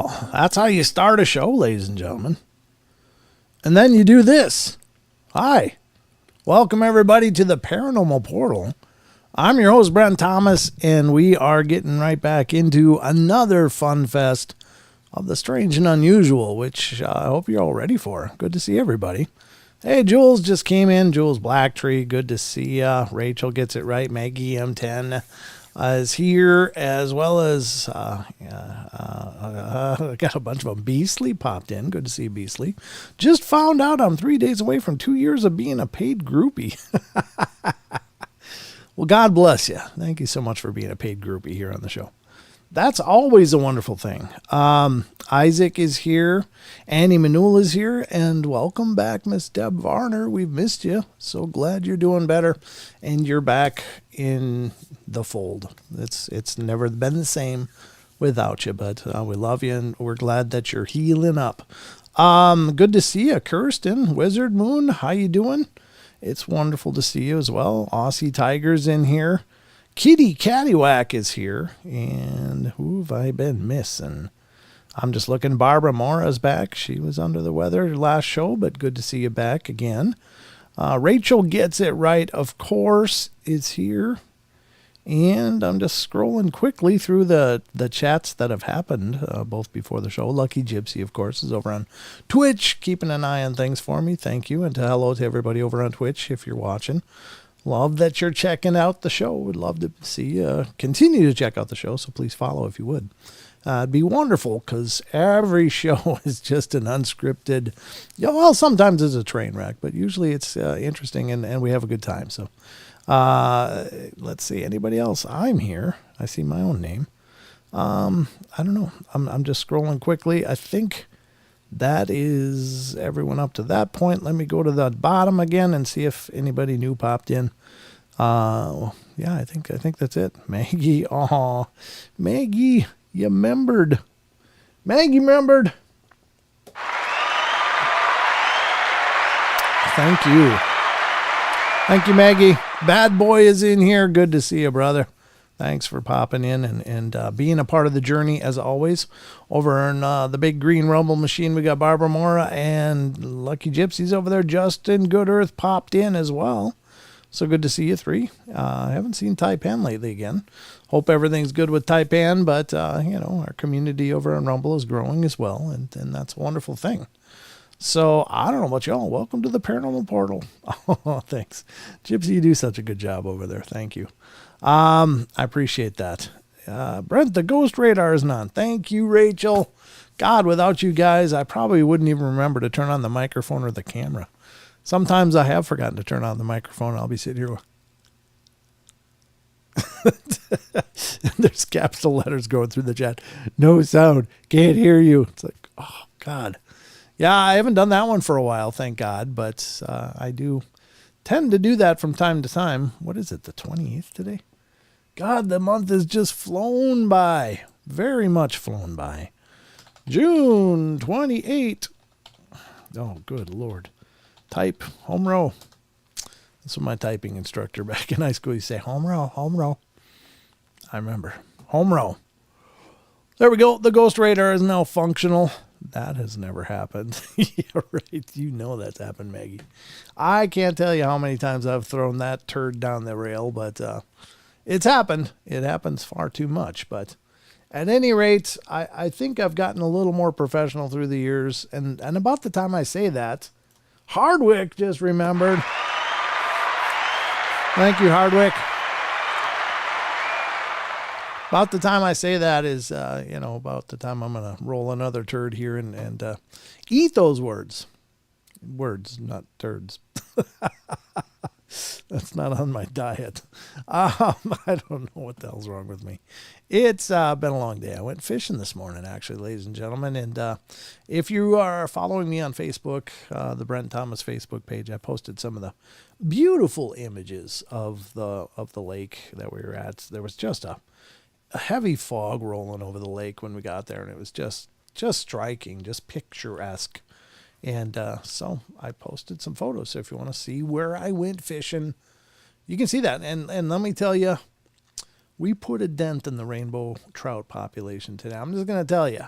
Well, that's how you start a show, ladies and gentlemen. And then you do this. Hi. Welcome, everybody, to the Paranormal Portal. I'm your host, Brent Thomas, and we are getting right back into another fun fest of the strange and unusual, which I hope you're all ready for. Good to see everybody. Hey, Jules just came in. Jules Blacktree, good to see ya. Rachel gets it right. Maggie M10 is here, as well as got a bunch of them. Beasley popped in. Good to see you, Beasley. Just found out I'm 3 days away from 2 years of being a paid groupie. Well, God bless you. Thank you so much for being a paid groupie here on the show. That's always a wonderful thing. Isaac is here. Annie Manul is here. And welcome back, Miss Deb Varner. We've missed you. So glad you're doing better. And you're back in the fold. It's never been the same without you. But we love you, and we're glad that you're healing up. Good to see you, Kirsten. Wizard Moon, how you doing? It's wonderful to see you as well. Aussie Tiger's in here. Kitty Cattywhack is here. And who have I been missing? I'm just looking. Barbara Mora's back. She was under the weather last show, but good to see you back again. Rachel Gets It Right, of course, is here. And I'm just scrolling quickly through the chats that have happened both before the show. Lucky Gypsy, of course, is over on Twitch, keeping an eye on things for me. Thank you. And hello to everybody over on Twitch if you're watching. Love that you're checking out the show. Would love to see you continue to check out the show, so please follow if you would. It'd be wonderful, because every show is just an unscripted, well, sometimes it's a train wreck, but usually it's interesting and we have a good time. So let's see, anybody else? I'm here. I see my own name. I don't know. I'm just scrolling quickly. I think that is everyone up to that point. Let me go to the bottom again and see if anybody new popped in. Yeah, I think that's it. Maggie. Oh, Maggie, you remembered. Maggie remembered. Thank you. Thank you, Maggie. Bad Boy is in here. Good to see you, brother. Thanks for popping in and being a part of the journey, as always. Over in the Big Green Rumble Machine, we got Barbara Mora and Lucky Gypsy's over there. Justin Good Earth popped in as well. So good to see you three. I haven't seen Taipan lately again. Hope everything's good with Taipan, but, our community over on Rumble is growing as well, and that's a wonderful thing. So, I don't know about y'all. Welcome to the Paranormal Portal. Oh, thanks. Gypsy, you do such a good job over there. Thank you. I appreciate that. Brent, the Ghost Radar is on. Thank you, Rachel. God, without you guys, I probably wouldn't even remember to turn on the microphone or the camera. Sometimes I have forgotten to turn on the microphone. I'll be sitting here. There's capital letters going through the chat. No sound. Can't hear you. It's like, oh, God. Yeah, I haven't done that one for a while, thank God. But I do tend to do that from time to time. What is it, the 28th today? God, the month has just flown by. Very much flown by. June 28. Oh, good Lord. Type, home row. That's what my typing instructor back in high school used to say, home row, home row. I remember. Home row. There we go. The Ghost Radar is now functional. That has never happened. Yeah, right. You know that's happened, Maggie. I can't tell you how many times I've thrown that turd down the rail, but it's happened. It happens far too much. But at any rate, I think I've gotten a little more professional through the years. And about the time I say that, Hardwick just remembered. Thank you, Hardwick. About the time I say that is, about the time I'm going to roll another turd here and eat those words. Words, not turds. That's not on my diet. I don't know what the hell's wrong with me. It's been a long day. I went fishing this morning, actually, ladies and gentlemen. And if you are following me on Facebook, the Brent Thomas Facebook page, I posted some of the beautiful images of the lake that we were at. There was just a heavy fog rolling over the lake when we got there, and it was just striking, just picturesque. And so I posted some photos. So if you want to see where I went fishing, you can see that. And let me tell you, we put a dent in the rainbow trout population today. I'm just going to tell you,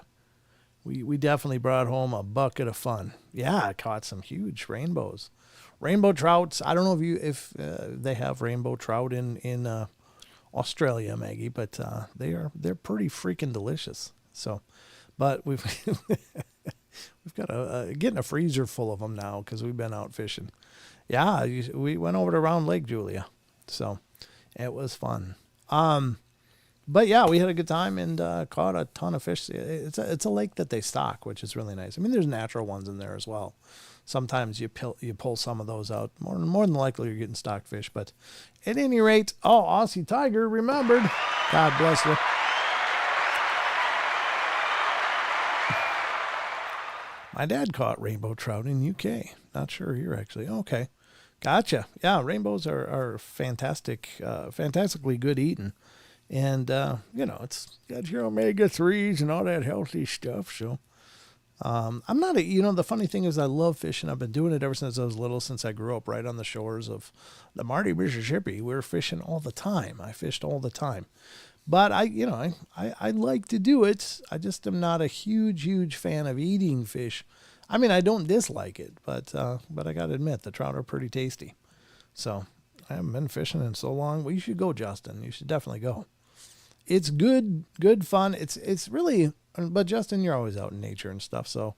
we definitely brought home a bucket of fun. Yeah, I caught some huge rainbows, rainbow trouts. I don't know if they have rainbow trout in Australia, Maggie, but they're pretty freaking delicious. So, but we've we've got getting a freezer full of them now because we've been out fishing. Yeah, we went over to Round Lake, Julia, so it was fun. But yeah, we had a good time and caught a ton of fish. It's a lake that they stock, which is really nice. I mean, there's natural ones in there as well. Sometimes you pull some of those out. More than likely, you're getting stocked fish. But at any rate, Aussie Tiger remembered. God bless you. My dad caught rainbow trout in UK. Not sure here, actually. Okay. Gotcha. Yeah, rainbows are fantastic, fantastically good eating. And, it's got your omega-3s and all that healthy stuff. So I'm not the funny thing is I love fishing. I've been doing it ever since I was little, since I grew up right on the shores of the Marty, Mississippi. We were fishing all the time. I fished all the time. But I like to do it. I just am not a huge fan of eating fish. I mean, I don't dislike it, but I got to admit, the trout are pretty tasty. So I haven't been fishing in so long. Well, you should go, Justin. You should definitely go. It's good fun. It's really, but Justin, you're always out in nature and stuff. So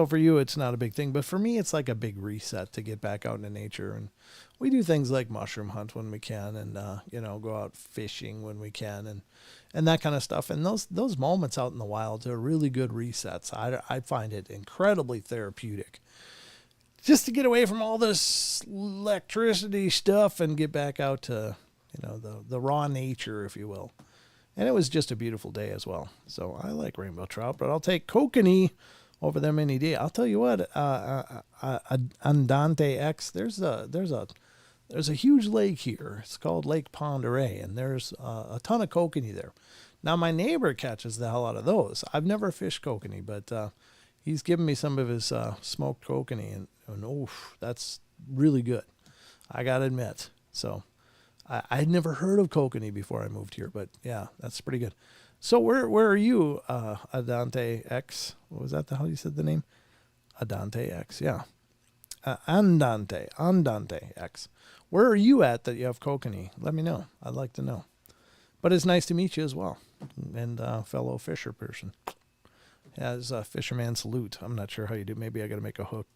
for you, it's not a big thing. But for me, it's like a big reset to get back out into nature. And we do things like mushroom hunt when we can and, go out fishing when we can and that kind of stuff. And those moments out in the wild are really good resets. I find it incredibly therapeutic just to get away from all this electricity stuff and get back out to, the raw nature, if you will. And it was just a beautiful day as well. So I like rainbow trout, but I'll take kokanee over them any day. I'll tell you what, Andante X, there's a huge lake here. It's called Lake Ponderay, and there's a ton of kokanee there. Now, my neighbor catches the hell out of those. I've never fished kokanee, but he's given me some of his smoked kokanee, and that's really good. I got to admit. So I had never heard of kokanee before I moved here, but yeah, that's pretty good. So where are you, Andante X? What was that? How you said the name? Andante X, yeah. Andante X. Where are you at that you have kokanee? Let me know. I'd like to know. But it's nice to meet you as well, and fellow fisher person. As a fisherman salute. I'm not sure how you do. Maybe I got to make a hook.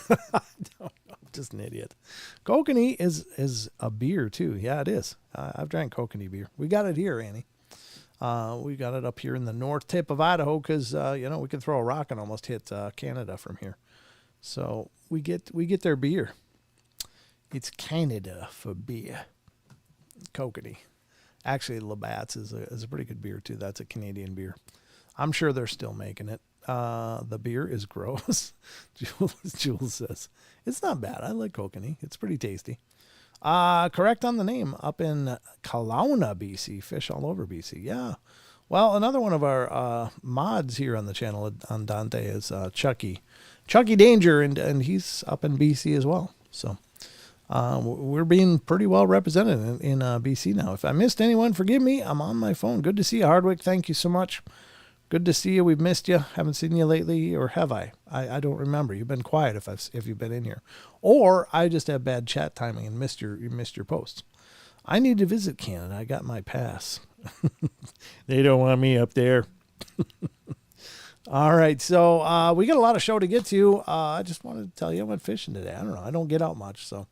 I don't know. I'm just an idiot. Kokanee is a beer too. Yeah, it is. I've drank kokanee beer. We got it here, Annie. We got it up here in the north tip of Idaho because we can throw a rock and almost hit Canada from here. So we get their beer. It's Canada for beer. Kokanee. Actually, Labatt's is a pretty good beer too. That's a Canadian beer. I'm sure they're still making it. The beer is gross. Jules says it's not bad. I like kokanee. It's pretty tasty. Correct on the name. Up in Kelowna, BC. Fish all over BC. Yeah. Well, another one of our mods here on the channel on Dante is Chucky Danger, and he's up in BC as well. So we're being pretty well represented in BC now. If I missed anyone, forgive me. I'm on my phone. Good to see you, Hardwick. Thank you so much. Good to see you. We've missed you. Haven't seen you lately, or have I? I don't remember. You've been quiet if you've been in here, or I just have bad chat timing and missed your posts. I need to visit Canada. I got my pass. They don't want me up there. All right, so we got a lot of show to get to. I just wanted to tell you I went fishing today. I don't know. I don't get out much, so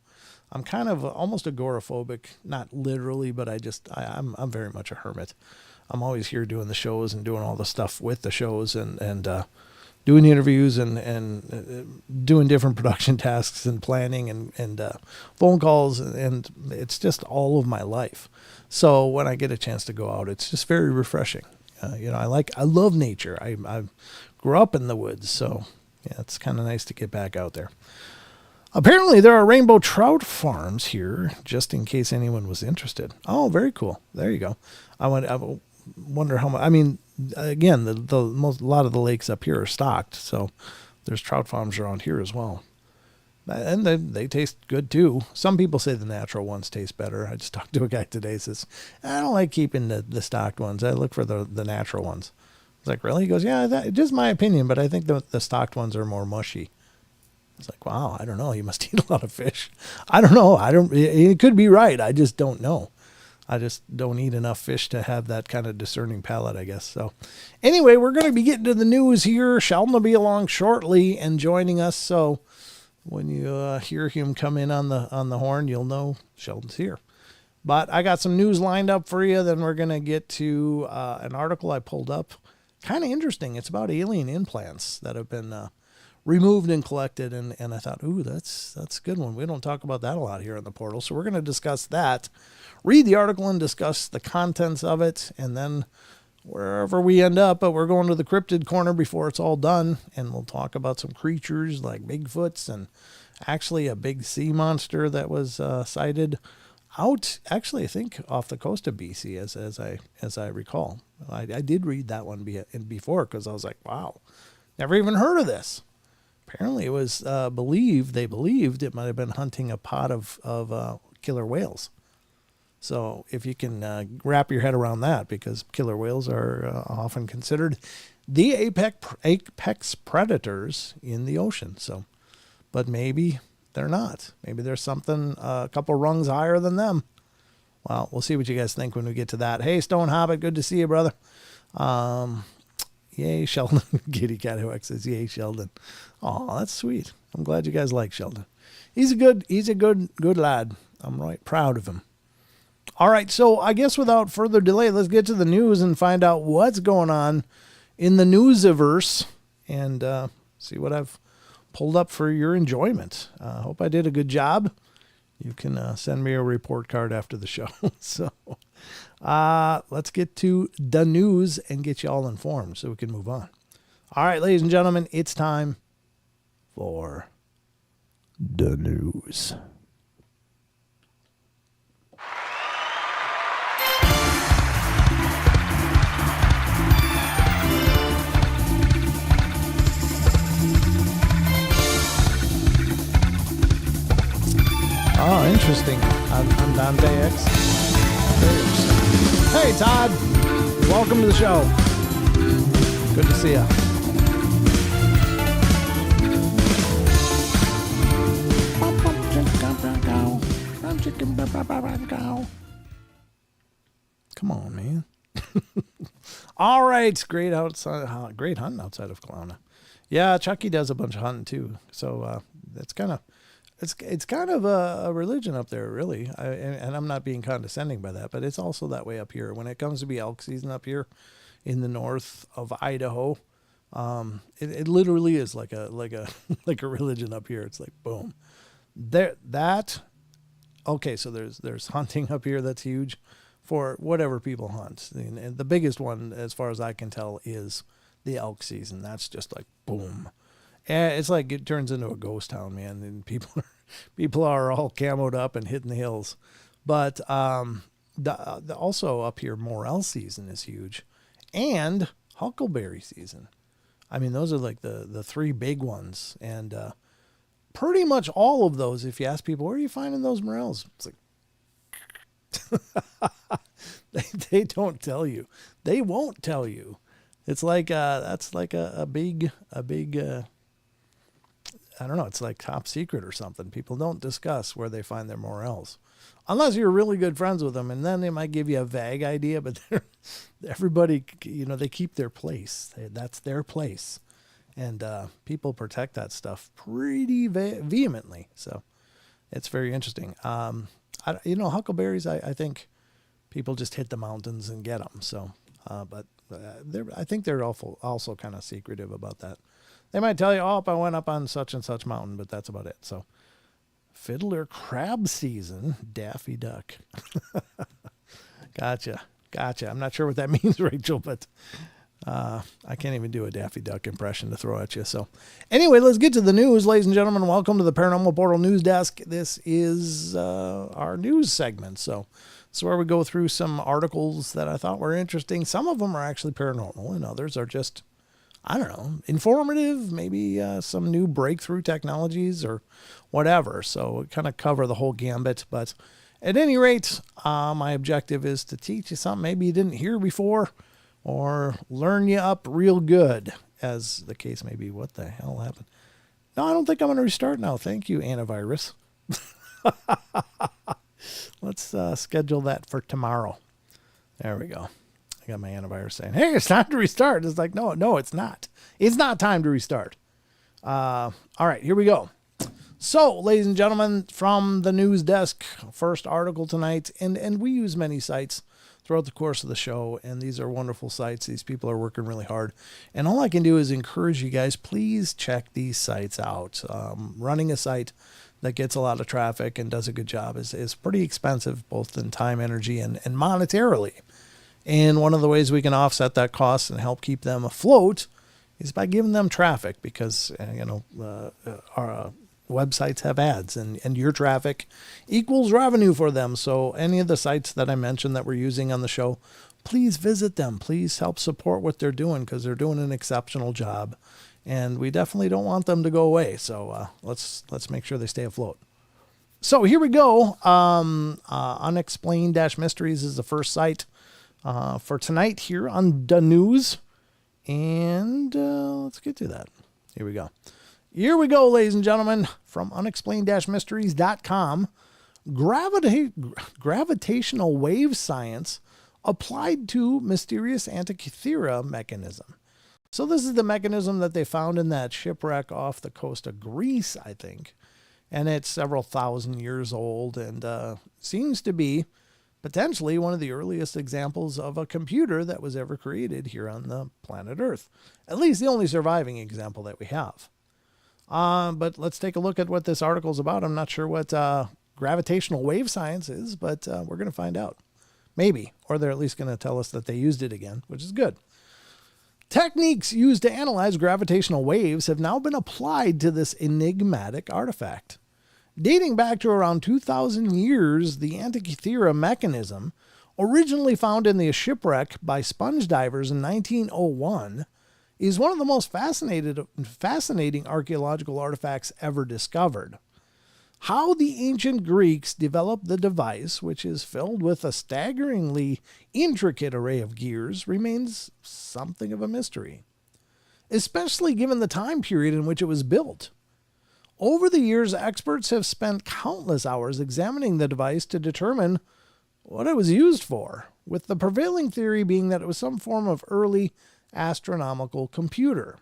I'm kind of almost agoraphobic. Not literally, but I'm very much a hermit. I'm always here doing the shows and doing all the stuff with the shows and doing interviews and doing different production tasks and planning and phone calls, and it's just all of my life. So when I get a chance to go out, it's just very refreshing. I love nature. I grew up in the woods, so yeah, it's kind of nice to get back out there. Apparently there are rainbow trout farms here, just in case anyone was interested. Oh, very cool. There you go. I wonder how much. I mean, again, a lot of the lakes up here are stocked, so there's trout farms around here as well, and they taste good too. Some people say the natural ones taste better. I just talked to a guy today who says I don't like keeping the stocked ones. I look for the natural ones. was like, really? He goes, yeah, just my opinion, but I think the stocked ones are more mushy. It's like, wow, I don't know. You must eat a lot of fish. I don't know. It could be right. I just don't know. I just don't eat enough fish to have that kind of discerning palate, I guess. So anyway, we're going to be getting to the news here. Sheldon will be along shortly and joining us. So when you hear him come in on the horn, you'll know Sheldon's here. But I got some news lined up for you. Then we're going to get to an article I pulled up. Kind of interesting. It's about alien implants that have been removed and collected. And I thought, ooh, that's a good one. We don't talk about that a lot here on the portal. So we're going to discuss that, read the article and discuss the contents of it. And then wherever we end up, but we're going to the cryptid corner before it's all done. And we'll talk about some creatures like Bigfoots and actually a big sea monster that was sighted out, actually, I think off the coast of BC, as I recall. I did read that one before because I was like, wow, never even heard of this. Apparently, it was they believed it might have been hunting a pod of killer whales. So if you can wrap your head around that, because killer whales are often considered the apex predators in the ocean. So, but maybe they're not. Maybe there's something a couple rungs higher than them. Well, we'll see what you guys think when we get to that. Hey, Stone Hobbit, good to see you, brother. Yay, Sheldon. Kitty Cat Hoek says, yay, Sheldon. Oh, that's sweet. I'm glad you guys like Sheldon. He's a good lad. I'm right proud of him. All right, so I guess without further delay, let's get to the news and find out what's going on in the newsiverse and see what I've pulled up for your enjoyment. I hope I did a good job. You can send me a report card after the show. So let's get to the news and get you all informed so we can move on. All right, ladies and gentlemen, it's time for the news. Oh, interesting. I'm Dante X. Hey, Todd. Welcome to the show. Good to see you. Come on, man. All right. Great hunting outside of Kelowna. Yeah, Chucky does a bunch of hunting too. So that's kind of... It's kind of a religion up there, really. And I'm not being condescending by that, but it's also that way up here. When it comes to be elk season up here in the north of Idaho, it literally is like a like a religion up here. It's like boom, okay. So there's hunting up here that's huge for whatever people hunt. And the biggest one, as far as I can tell, is the elk season. That's just like boom. And it's like it turns into a ghost town, man. And people are all camoed up and hitting the hills. But also up here, morel season is huge, and huckleberry season. I mean, those are like the three big ones, and pretty much all of those. If you ask people, where are you finding those morels? It's like they don't tell you. They won't tell you. It's like that's like a big. I don't know, it's like top secret or something. People don't discuss where they find their morels. Unless you're really good friends with them, and then they might give you a vague idea, but everybody, they keep their place. That's their place. And people protect that stuff pretty vehemently. So it's very interesting. Huckleberries, I think people just hit the mountains and get them. So, but I think they're also kind of secretive about that. They might tell you, oh, I went up on such and such mountain, but that's about it. So, fiddler crab season, Daffy Duck. Gotcha. I'm not sure what that means, Rachel, but I can't even do a Daffy Duck impression to throw at you. So, anyway, let's get to the news, ladies and gentlemen. Welcome to the Paranormal Portal News Desk. This is our news segment. So, it's where we go through some articles that I thought were interesting. Some of them are actually paranormal, and others are just, I don't know, informative, maybe some new breakthrough technologies or whatever. So we kind of cover the whole gambit. But at any rate, my objective is to teach you something maybe you didn't hear before, or learn you up real good, as the case may be. What the hell happened? No, I don't think I'm going to restart now. Thank you, antivirus. Let's schedule that for tomorrow. There we go. I got my antivirus saying, hey, it's time to restart. It's like, no, it's not. It's not time to restart. All right, here we go. So, ladies and gentlemen, from the news desk, first article tonight, and we use many sites throughout the course of the show, and these are wonderful sites. These people are working really hard, and all I can do is encourage you guys, please check these sites out. Running a site that gets a lot of traffic and does a good job is pretty expensive, both in time, energy, and monetarily. And one of the ways we can offset that cost and help keep them afloat is by giving them traffic, because our websites have ads, and your traffic equals revenue for them. So any of the sites that I mentioned that we're using on the show, please visit them. Please help support what they're doing, because they're doing an exceptional job, and we definitely don't want them to go away. So let's make sure they stay afloat. So here we go. Unexplained-Mysteries is the first site for tonight here on the news. And let's get to that. Here we go. Here we go, ladies and gentlemen, from unexplained-mysteries.com. Gravitational wave science applied to mysterious Antikythera mechanism. So this is the mechanism that they found in that shipwreck off the coast of Greece, I think. And it's several thousand years old, and seems to be potentially one of the earliest examples of a computer that was ever created here on the planet Earth. At least the only surviving example that we have. But let's take a look at what this article is about. I'm not sure what gravitational wave science is, but we're going to find out. Maybe. Or they're at least going to tell us that they used it again, which is good. Techniques used to analyze gravitational waves have now been applied to this enigmatic artifact. Dating back to around 2,000 years, the Antikythera mechanism, originally found in the shipwreck by sponge divers in 1901, is one of the most fascinating archaeological artifacts ever discovered. How the ancient Greeks developed the device, which is filled with a staggeringly intricate array of gears, remains something of a mystery, especially given the time period in which it was built. Over the years, experts have spent countless hours examining the device to determine what it was used for, with the prevailing theory being that it was some form of early astronomical computer.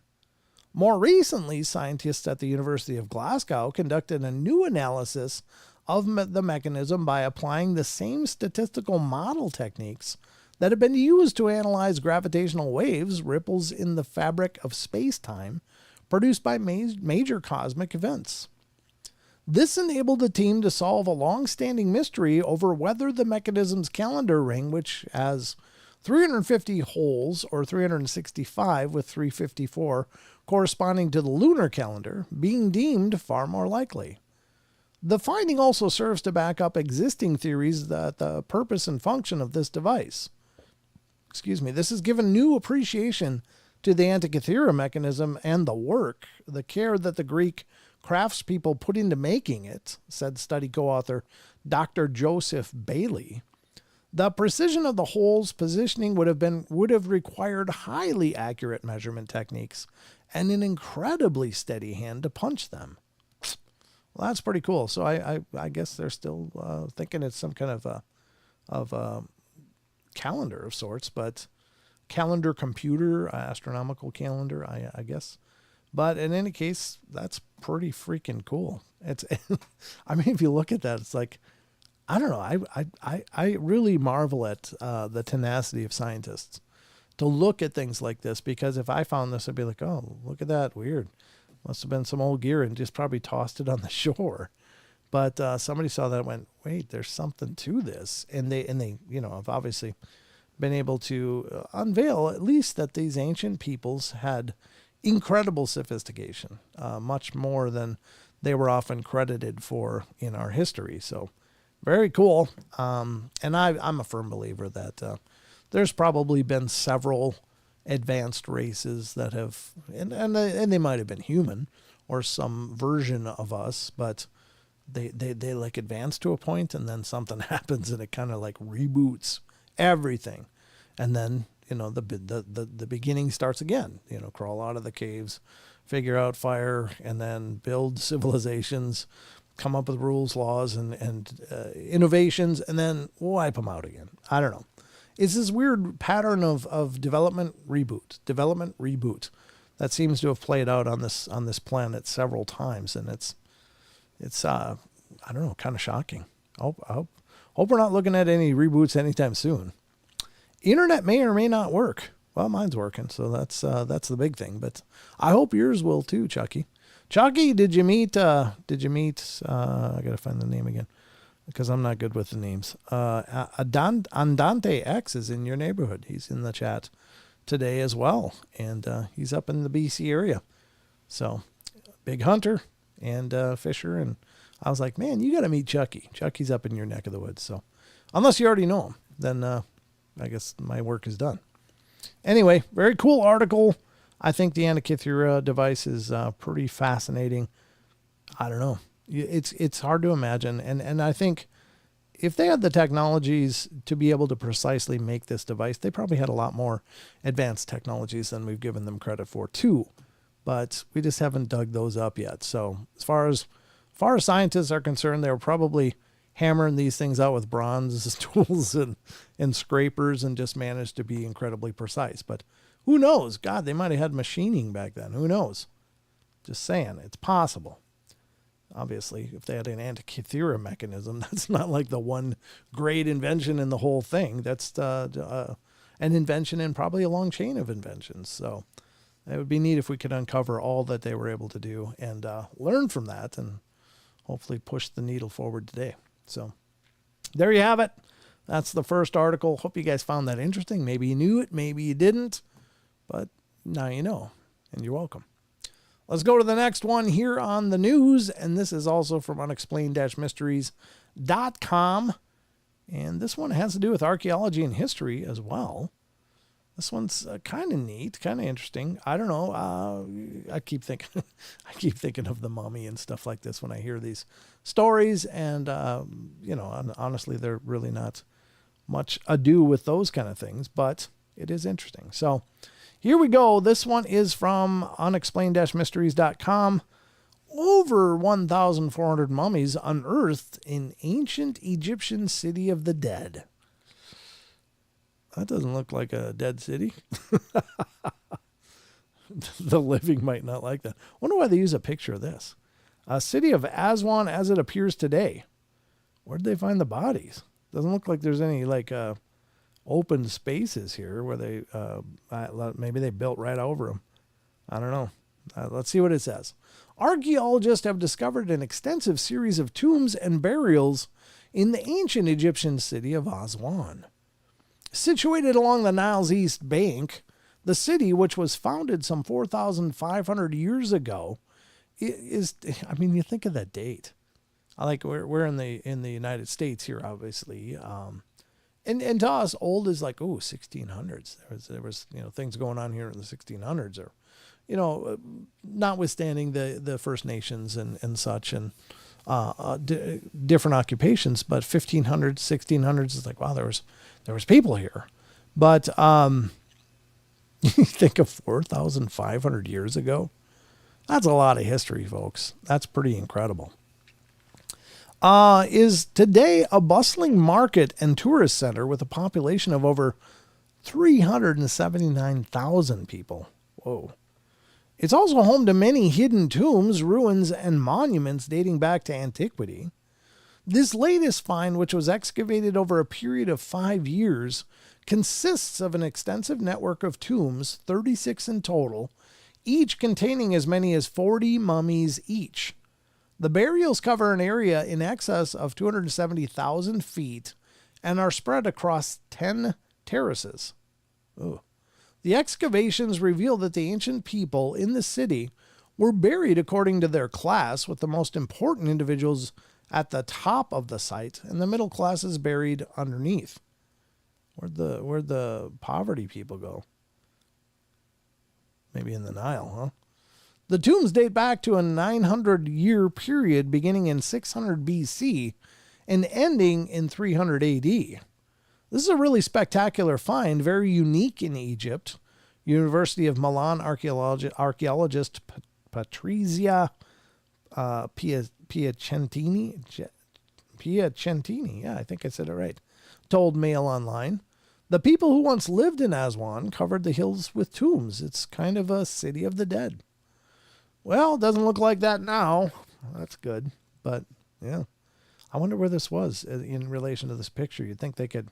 More recently, scientists at the University of Glasgow conducted a new analysis of the mechanism by applying the same statistical model techniques that have been used to analyze gravitational waves, ripples in the fabric of space-time, produced by major cosmic events. This enabled the team to solve a long-standing mystery over whether the mechanism's calendar ring, which has 350 holes, or 365 with 354 corresponding to the lunar calendar, being deemed far more likely. The finding also serves to back up existing theories that the purpose and function of this device. This has given new appreciation to the Antikythera mechanism and the care that the Greek craftspeople put into making it, said study co-author Dr. Joseph Bailey. The precision of the holes' positioning would have required highly accurate measurement techniques and an incredibly steady hand to punch them. Well, that's pretty cool. So I guess they're still thinking it's some kind of a calendar of sorts, but calendar computer, astronomical calendar, I guess. But in any case, that's pretty freaking cool. It's, I mean, if you look at that, it's like, I don't know. I really marvel at the tenacity of scientists to look at things like this, because if I found this, I'd be like, oh, look at that. Weird. Must have been some old gear and just probably tossed it on the shore. But somebody saw that and went, wait, there's something to this. And they have obviously been able to unveil at least that these ancient peoples had incredible sophistication, much more than they were often credited for in our history. So very cool. And I'm a firm believer that there's probably been several advanced races that have, and they might have been human or some version of us, but they like advance to a point, and then something happens and it kind of like reboots everything. And then, the beginning starts again. Crawl out of the caves, figure out fire, and then build civilizations, come up with rules, laws, and innovations, and then wipe them out again. I don't know. It's this weird pattern of development, reboot that seems to have played out on this planet several times, and it's I don't know, kind of shocking. I hope we're not looking at any reboots anytime soon. Internet may or may not work. Well, mine's working, so that's the big thing. But I hope yours will too, Chucky. Chucky, did you meet? I gotta find the name again because I'm not good with the names. Andante X is in your neighborhood. He's in the chat today as well, and he's up in the BC area. So, big hunter and fisher, and I was like, man, you got to meet Chucky. Chucky's up in your neck of the woods. So, unless you already know him, then I guess my work is done. Anyway, very cool article. I think the Antikythera device is pretty fascinating. I don't know. It's hard to imagine. And I think if they had the technologies to be able to precisely make this device, they probably had a lot more advanced technologies than we've given them credit for too. But we just haven't dug those up yet. So as far as scientists are concerned, they were probably hammering these things out with bronze tools and scrapers and just managed to be incredibly precise. But who knows? God, they might have had machining back then. Who knows? Just saying, it's possible. Obviously, if they had an Antikythera mechanism, that's not like the one great invention in the whole thing. That's an invention and probably a long chain of inventions. So it would be neat if we could uncover all that they were able to do and learn from that and hopefully push the needle forward today. So there you have it. That's the first article. Hope you guys found that interesting. Maybe you knew it, maybe you didn't, but now you know, and you're welcome. Let's go to the next one here on the news, and this is also from unexplained-mysteries.com, and this one has to do with archaeology and history as well. This one's kind of neat, kind of interesting. I don't know. I keep thinking of the mummy and stuff like this when I hear these stories, and honestly, they're really not much ado with those kind of things, but it is interesting. So here we go. This one is from unexplained-mysteries.com. Over 1,400 mummies unearthed in ancient Egyptian city of the dead. That doesn't look like a dead city. The living might not like that. Wonder why they use a picture of this. A city of Aswan as it appears today. Where'd they find the bodies? Doesn't look like there's any open spaces here where they maybe they built right over them. I don't know. Let's see what it says. Archaeologists have discovered an extensive series of tombs and burials in the ancient Egyptian city of Aswan. Situated along the Nile's east bank, the city, which was founded some 4,500 years ago, is, I mean, you think of that date. We're in the United States here, obviously. And to us, old is like, 1600s. There was things going on here in the 1600s, or, notwithstanding the First Nations and such, and different occupations, but 1500s, 1600s is like, wow, there was people here. But you think of 4,500 years ago, that's a lot of history, folks. That's pretty incredible. Is today a bustling market and tourist center with a population of over 379,000 people. Whoa. It's also home to many hidden tombs, ruins, and monuments dating back to antiquity. This latest find, which was excavated over a period of 5 years, consists of an extensive network of tombs, 36 in total, each containing as many as 40 mummies each. The burials cover an area in excess of 270,000 feet and are spread across 10 terraces. Ooh. The excavations reveal that the ancient people in the city were buried according to their class, with the most important individuals at the top of the site and the middle classes buried underneath. Where'd the poverty people go? Maybe in the Nile, huh? The tombs date back to a 900-year period beginning in 600 BC and ending in 300 AD. This is a really spectacular find, very unique in Egypt. University of Milan archaeologist Patrizia Piacentini, yeah, I think I said it right, told Mail Online. The people who once lived in Aswan covered the hills with tombs. It's kind of a city of the dead. Well, it doesn't look like that now. That's good. But, yeah. I wonder where this was in relation to this picture. You'd think they could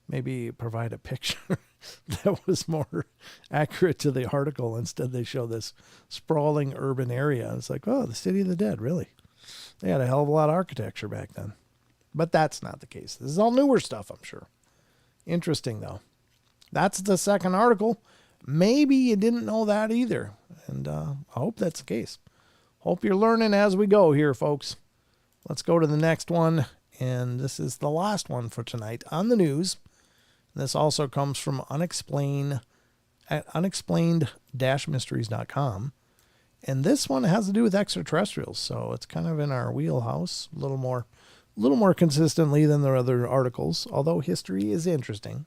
maybe provide a picture that was more accurate to the article. Instead, they show this sprawling urban area. It's like, oh, the city of the dead, really? They had a hell of a lot of architecture back then. But that's not the case. This is all newer stuff, I'm sure. Interesting, though. That's the second article. Maybe you didn't know that either. And I hope that's the case. Hope you're learning as we go here, folks. Let's go to the next one. And this is the last one for tonight on the news. This also comes from unexplained-mysteries.com. And this one has to do with extraterrestrials. So it's kind of in our wheelhouse a little more consistently than the other articles, although history is interesting.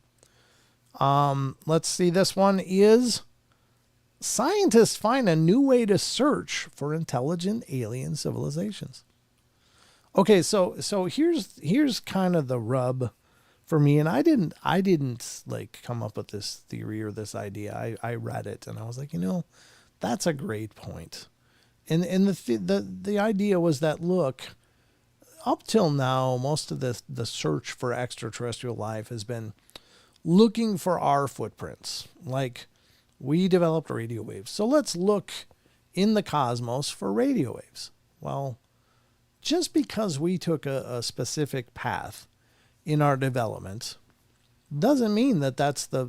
Let's see. This one is scientists find a new way to search for intelligent alien civilizations. Okay, so here's kind of the rub for me, and I didn't like come up with this theory or this idea. I read it and I was like, that's a great point. And the idea was that, look, up till now, most of the search for extraterrestrial life has been looking for our footprints. Like, we developed radio waves, so let's look in the cosmos for radio waves. Well, just because we took a specific path in our development doesn't mean that that's the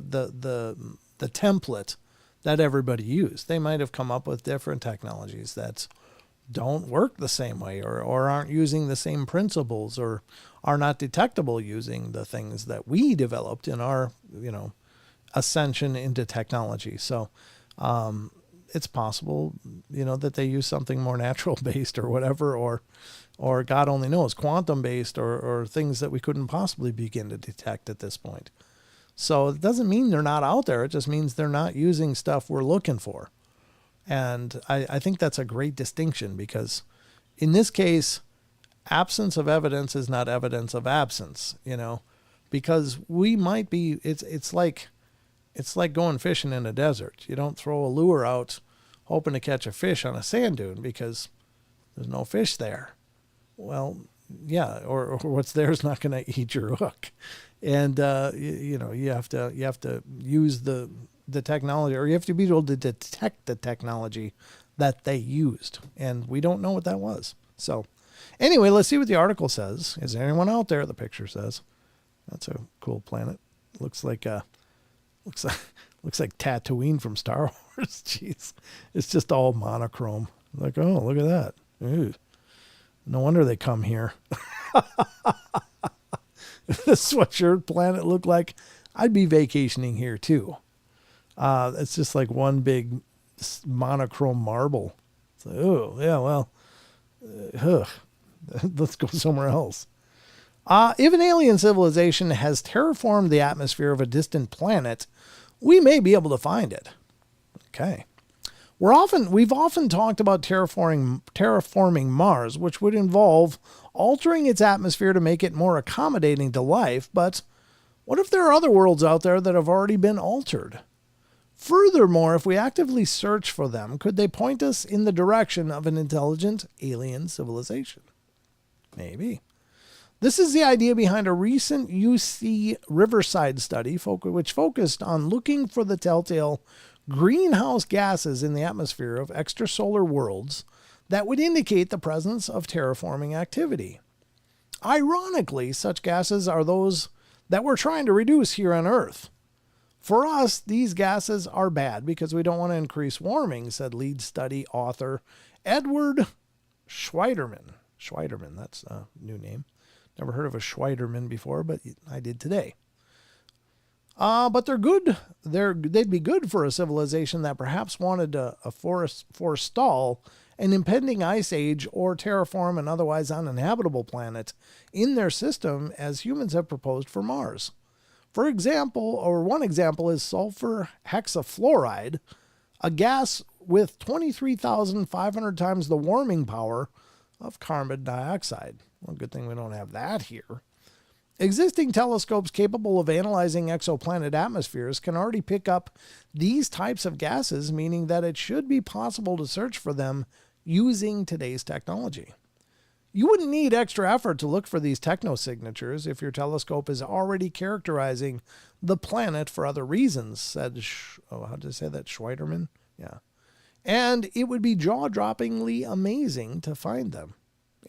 template that everybody used. They might have come up with different technologies that don't work the same way, or aren't using the same principles, or are not detectable using the things that we developed in our, ascension into technology. So it's possible, that they use something more natural based or whatever, or God only knows, quantum based, or things that we couldn't possibly begin to detect at this point. So it doesn't mean they're not out there. It just means they're not using stuff we're looking for. And I think that's a great distinction, because in this case, absence of evidence is not evidence of absence, because we might be, it's like going fishing in a desert. You don't throw a lure out hoping to catch a fish on a sand dune because there's no fish there. Well, yeah, or what's there is not going to eat your hook. And, you have to use the technology, or you have to be able to detect the technology that they used. And we don't know what that was. So anyway, let's see what the article says. Is there anyone out there? The picture says. That's a cool planet. Looks like Tatooine from Star Wars. Jeez. It's just all monochrome. Like, oh, look at that. Ooh. No wonder they come here. If this sweatshirt planet looked like, I'd be vacationing here too. It's just like one big monochrome marble. It's like, oh, yeah, well, let's go somewhere else. If an alien civilization has terraformed the atmosphere of a distant planet, we may be able to find it. Okay. We've often talked about terraforming Mars, which would involve altering its atmosphere to make it more accommodating to life. But what if there are other worlds out there that have already been altered? Furthermore, if we actively search for them, could they point us in the direction of an intelligent alien civilization? Maybe. This is the idea behind a recent UC Riverside study, which focused on looking for the telltale greenhouse gases in the atmosphere of extrasolar worlds that would indicate the presence of terraforming activity. Ironically, such gases are those that we're trying to reduce here on Earth. For us, these gases are bad because we don't want to increase warming, said lead study author Edward Schweiderman. Schweiderman, that's a new name. Never heard of a Schweiderman before, but I did today. But they're good. They'd be good for a civilization that perhaps wanted to forestall an impending ice age or terraform an otherwise uninhabitable planet in their system, as humans have proposed for Mars. For example, or one example is sulfur hexafluoride, a gas with 23,500 times the warming power of carbon dioxide. Well, good thing we don't have that here. Existing telescopes capable of analyzing exoplanet atmospheres can already pick up these types of gases, meaning that it should be possible to search for them using today's technology. You wouldn't need extra effort to look for these technosignatures if your telescope is already characterizing the planet for other reasons, said, how did I say that, Schweiderman? Yeah. And it would be jaw-droppingly amazing to find them.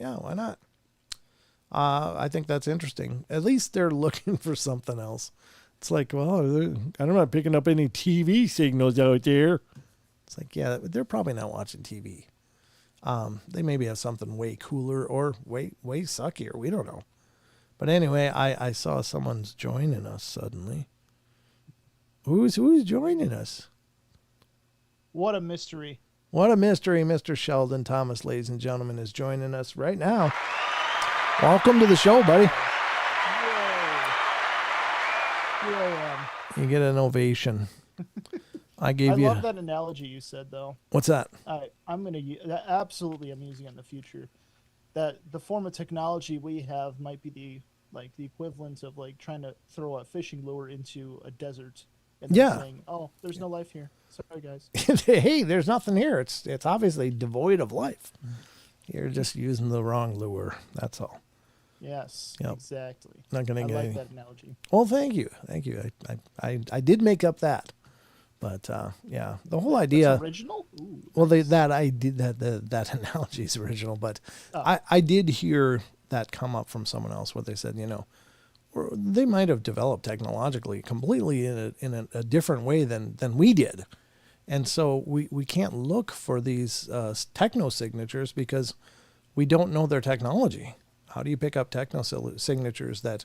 Yeah, why not? I think that's interesting. At least they're looking for something else. It's like, well, I'm not picking up any TV signals out there. It's like, yeah, they're probably not watching TV. They maybe have something way cooler or way suckier. We don't know. But anyway, I saw someone's joining us suddenly. Who's joining us? What a mystery. What a mystery. Mr. Sheldon Thomas, ladies and gentlemen, is joining us right now. Welcome to the show, buddy. Yay. Here I am. You get an ovation. I love that analogy you said, though. What's that? I'm going to absolutely I'm using it in the future. That the form of technology we have might be the equivalent of like trying to throw a fishing lure into a desert and then saying, "Oh, there's no life here. Sorry, guys." Hey, there's nothing here. It's obviously devoid of life. You're just using the wrong lure. That's all. Yes, yep. Exactly. Not gonna I get like that analogy. Well, thank you. I did make up that, but yeah, the whole idea. That's original. Ooh, well, that analogy is original, but I did hear that come up from someone else where they said, they might have developed technologically completely in a different way than we did, and so we can't look for these technosignatures because we don't know their technology. How do you pick up technosignatures that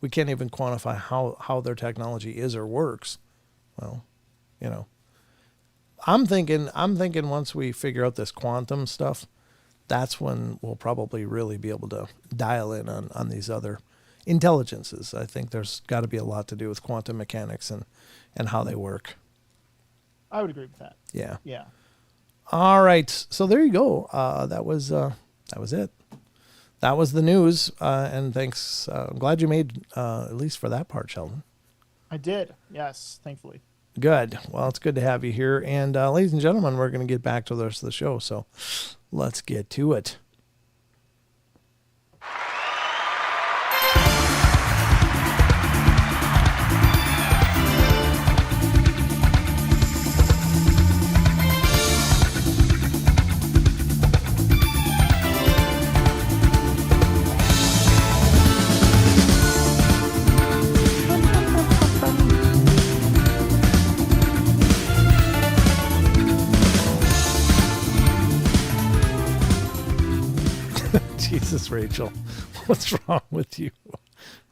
we can't even quantify how their technology is or works? Well, I'm thinking once we figure out this quantum stuff, that's when we'll probably really be able to dial in on these other intelligences. I think there's got to be a lot to do with quantum mechanics and how they work. I would agree with that. Yeah. Yeah. All right. So there you go. That was it. That was the news, and thanks. I'm glad you made at least for that part, Sheldon. I did, yes, thankfully. Good. Well, it's good to have you here. And ladies and gentlemen, we're going to get back to the rest of the show, so let's get to it. Jesus, Rachel, what's wrong with you?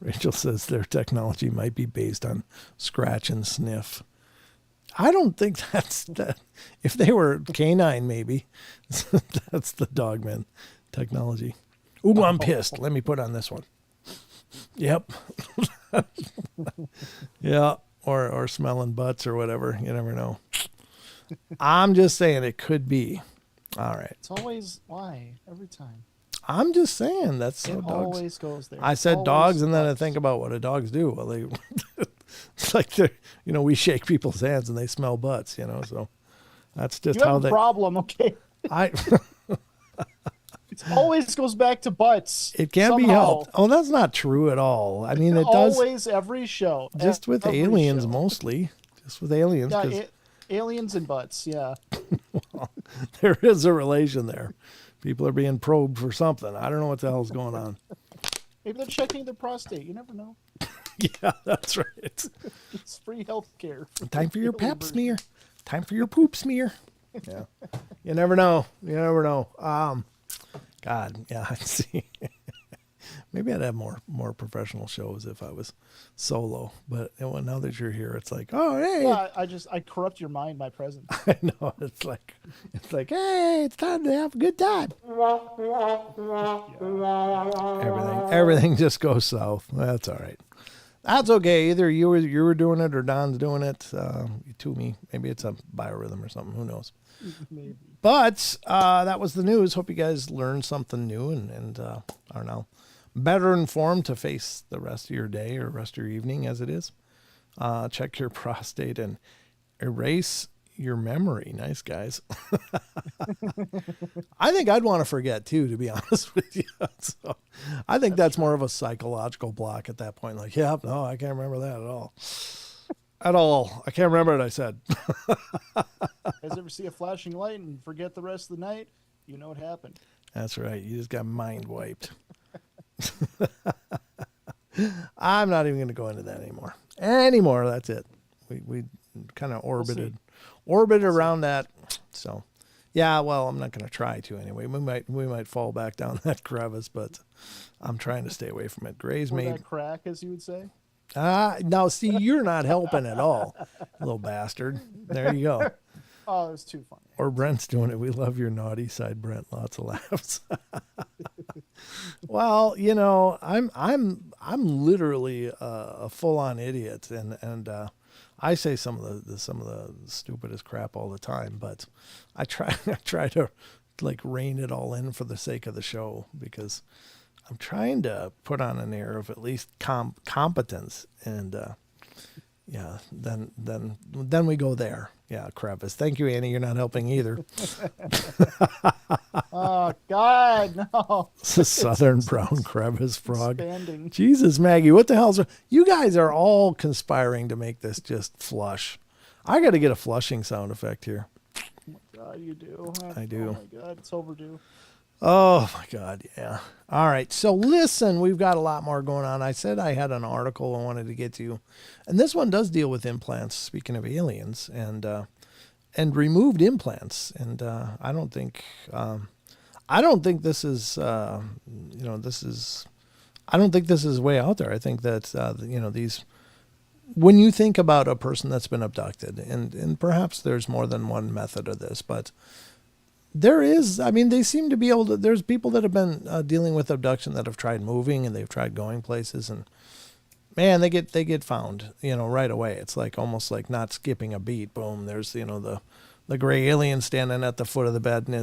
Rachel says their technology might be based on scratch and sniff. I don't think that's that. If they were canine, maybe. That's the Dogman technology. Ooh, I'm pissed. Let me put on this one. Yep. Yeah. Or smelling butts or whatever. You never know. I'm just saying it could be. All right. It's always why every time. I'm just saying that's how it dogs always goes there. I said dogs, and then I think about what do dogs do. Well, they it's like they're we shake people's hands and they smell butts. So that's just how they. Problem, okay? It always goes back to butts. It can't be helped. Oh, that's not true at all. I mean, it does always every show. Just with aliens, mostly. Just with aliens. Yeah, aliens and butts. Yeah. Well, there is a relation there. People are being probed for something. I don't know what the hell's going on. Maybe they're checking their prostate. You never know. Yeah, that's right. It's free health care. Time for your pap smear. Time for your poop smear. Yeah. You never know. You never know. God, yeah, I see. Maybe I'd have more professional shows if I was solo. But now that you're here, it's like, oh, hey. Yeah, I corrupt your mind by presence. I know. It's like, hey, it's time to have a good time. Yeah. Everything just goes south. That's all right. That's okay. Either you were doing it or Don's doing it. To me, maybe it's a biorhythm or something. Who knows? Maybe. But that was the news. Hope you guys learned something new and are now better informed to face the rest of your day or rest of your evening as it is. Check your prostate and erase your memory. Nice, guys. I think I'd want to forget too, to be honest with you. So I think that's more of a psychological block at that point. Like, yeah, no, I can't remember that at all. At all. I can't remember what I said. Guys ever see a flashing light and forget the rest of the night? You know what happened. That's right. You just got mind wiped. I'm not even going to go into that anymore. That's it. We kind of orbited around that. So, yeah, well, I'm not going to try to anyway. We might fall back down that crevice, but I'm trying to stay away from it. Gray's made that crack, as you would say. Now see, you're not helping at all, little bastard. There you go. Oh, it's too funny. Or Brent's doing it. We love your naughty side, Brent. Lots of laughs. Well, I'm literally a full-on idiot, and I say some of the stupidest crap all the time, but I try to like rein it all in for the sake of the show, because I'm trying to put on an air of at least competence, and yeah, then we go there. Yeah, crevice. Thank you, Annie. You're not helping either. Oh God, no! It's a southern brown crevice frog. Expanding. Jesus, Maggie, what the hell's wrong? You guys are all conspiring to make this just flush. I got to get a flushing sound effect here. Oh my God, you do. I do. Oh my God, it's overdue. Oh my God, yeah. All right, so listen, we've got a lot more going on. I said I had an article I wanted to get to, and this one does deal with implants. Speaking of aliens and removed implants, and I don't think this is I don't think this is way out there. I think that these, when you think about a person that's been abducted, and perhaps there's more than one method of this, but there is, they seem to be able to, there's people that have been dealing with abduction that have tried moving and they've tried going places, and man, they get found, right away. It's like almost like not skipping a beat. Boom. There's, the gray alien standing at the foot of the bed, and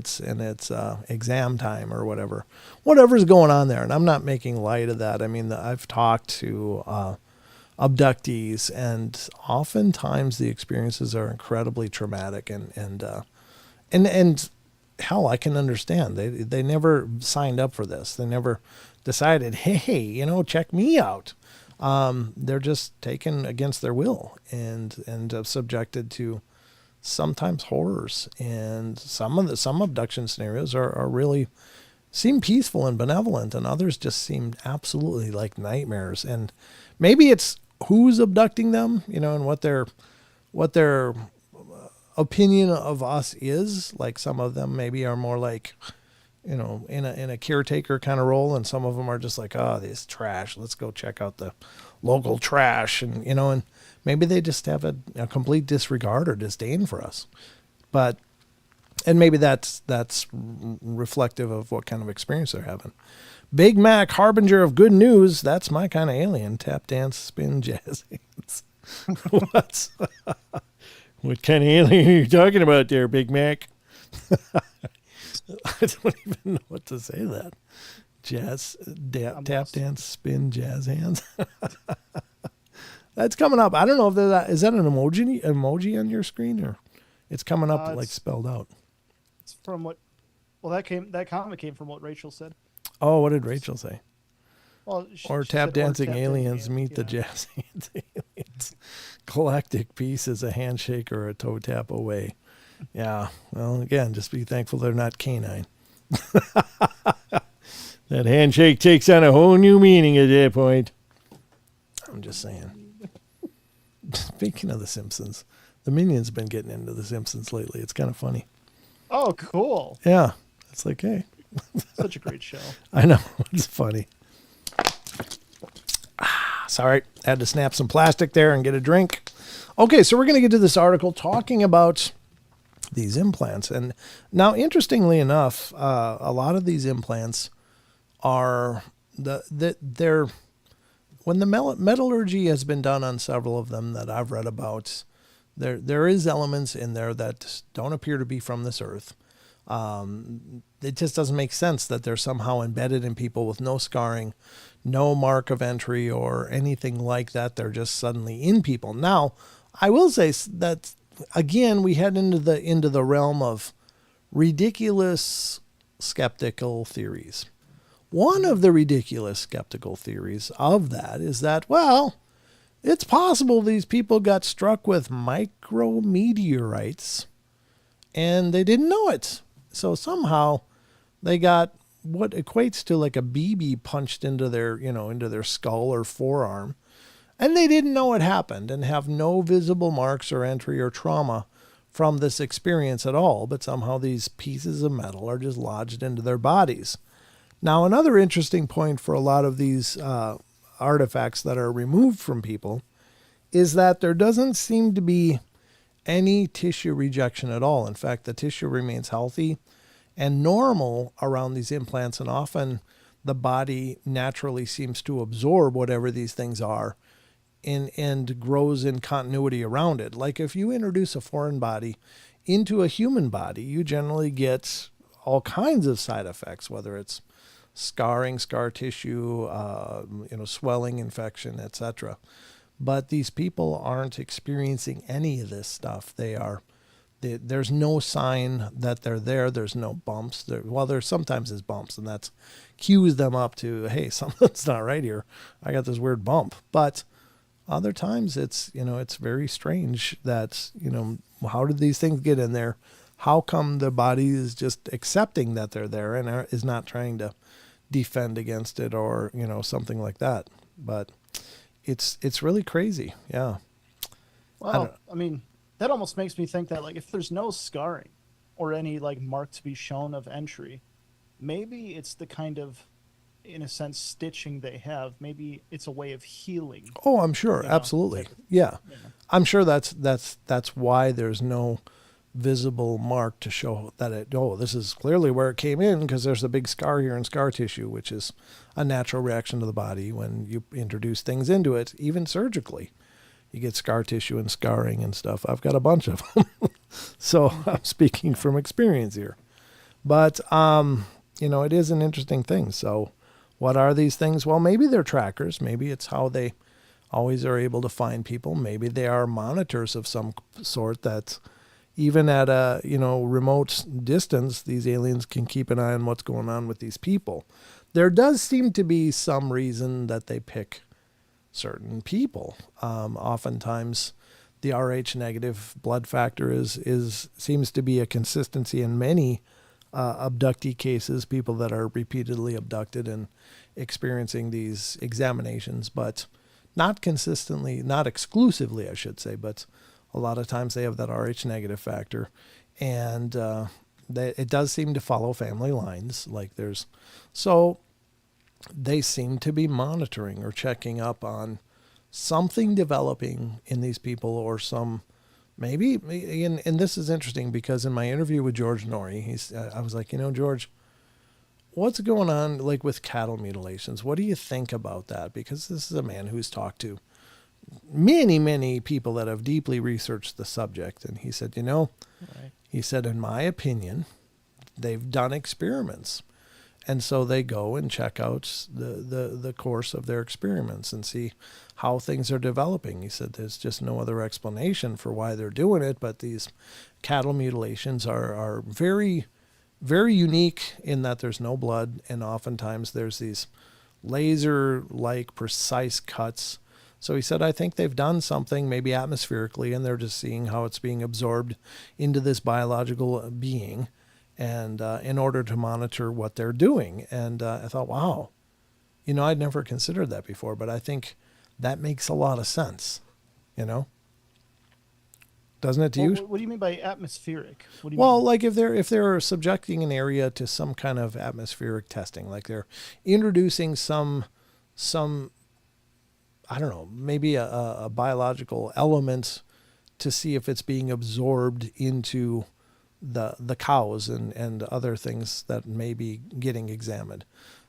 it's exam time or whatever's going on there. And I'm not making light of that. I've talked to abductees, and oftentimes the experiences are incredibly traumatic, and hell, I can understand. They never signed up for this. They never decided, hey, check me out. They're just taken against their will and subjected to sometimes horrors. And some abduction scenarios are really seem peaceful and benevolent, and others just seem absolutely like nightmares. And maybe it's who's abducting them, and what their opinion of us is. Like, some of them maybe are more like, in a caretaker kind of role, and some of them are just like, oh, this trash, let's go check out the local trash, and and maybe they just have a complete disregard or disdain for us. And maybe that's reflective of what kind of experience they're having. Big Mac, harbinger of good news. That's my kind of alien. Tap dance, spin, jazz hands. What kind of alien are you talking about there, Big Mac? I don't even know what to say to that. Tap dance, spin, jazz hands. That's coming up. I don't know if is that an emoji on your screen, or it's coming up like spelled out. It's from what? Well, that comment came from what Rachel said. Oh, what did Rachel say? Well, or tap dancing aliens meet the jazz hands aliens. Galactic peace is a handshake or a toe tap away. Yeah. Well, again, just be thankful they're not canine. That handshake takes on a whole new meaning at that point. I'm just saying. Speaking of The Simpsons, the Minions have been getting into The Simpsons lately. It's kind of funny. Oh, cool. Yeah. It's like, hey. Such a great show. I know. It's funny. Sorry. Had to snap some plastic there and get a drink. Okay, so we're going to get to this article talking about these implants. And now, interestingly enough, a lot of these implants are they're when the metallurgy has been done on several of them that I've read about, there is elements in there that don't appear to be from this earth. It just doesn't make sense that they're somehow embedded in people with no scarring, no mark of entry or anything like that. They're just suddenly in people. Now, I will say that again, we head into the realm of ridiculous skeptical theories. One of the ridiculous skeptical theories of that is that, well, it's possible these people got struck with micrometeorites and they didn't know it. So somehow they got what equates to like a BB punched into their skull or forearm, and they didn't know it happened and have no visible marks or entry or trauma from this experience at all, but somehow these pieces of metal are just lodged into their bodies. Now, another interesting point for a lot of these artifacts that are removed from people is that there doesn't seem to be any tissue rejection at all. In fact, the tissue remains healthy and normal around these implants, and often the body naturally seems to absorb whatever these things are and grows in continuity around it. Like if you introduce a foreign body into a human body, you generally get all kinds of side effects, whether it's scarring, scar tissue, swelling, infection, etc. But these people aren't experiencing any of this stuff. There's no sign that they're there. There's no bumps. There sometimes is bumps, and that cues them up to, hey, something's not right here. I got this weird bump. But other times it's very strange that, how did these things get in there? How come the body is just accepting that they're there and is not trying to defend against it or, something like that? But it's really crazy. Yeah. Well, I mean, that almost makes me think that, like, if there's no scarring or any, like, mark to be shown of entry, maybe it's the kind of, in a sense, stitching they have. Maybe it's a way of healing. Oh, I'm sure. Absolutely. Yeah. I'm sure that's why there's no visible mark to show that this is clearly where it came in, because there's a big scar here and scar tissue, which is a natural reaction to the body when you introduce things into it, even surgically. You get scar tissue and scarring and stuff. I've got a bunch of them. So I'm speaking from experience here. But, it is an interesting thing. So what are these things? Well, maybe they're trackers. Maybe it's how they always are able to find people. Maybe they are monitors of some sort that even at a, remote distance, these aliens can keep an eye on what's going on with these people. There does seem to be some reason that they pick certain people. Oftentimes the Rh negative blood factor seems to be a consistency in many abductee cases, people that are repeatedly abducted and experiencing these examinations, but not consistently, not exclusively, I should say, but a lot of times they have that Rh negative factor, and it does seem to follow family lines. So they seem to be monitoring or checking up on something developing in these people, or some maybe. And this is interesting because in my interview with George Norrie, I was like, George, what's going on like with cattle mutilations? What do you think about that? Because this is a man who's talked to many, many people that have deeply researched the subject. And he said, Right. He said, in my opinion, they've done experiments. And so they go and check out the course of their experiments and see how things are developing. He said there's just no other explanation for why they're doing it, but these cattle mutilations are very, very unique in that there's no blood, and oftentimes there's these laser-like precise cuts. So he said, I think they've done something maybe atmospherically, and they're just seeing how it's being absorbed into this biological being, and in order to monitor what they're doing. And I thought, wow, I'd never considered that before, but I think that makes a lot of sense, Doesn't it to you? What do you mean by atmospheric? What do you Well, mean? like if they're subjecting an area to some kind of atmospheric testing, like they're introducing some I don't know, maybe a biological element to see if it's being absorbed into the cows and other things that may be getting examined.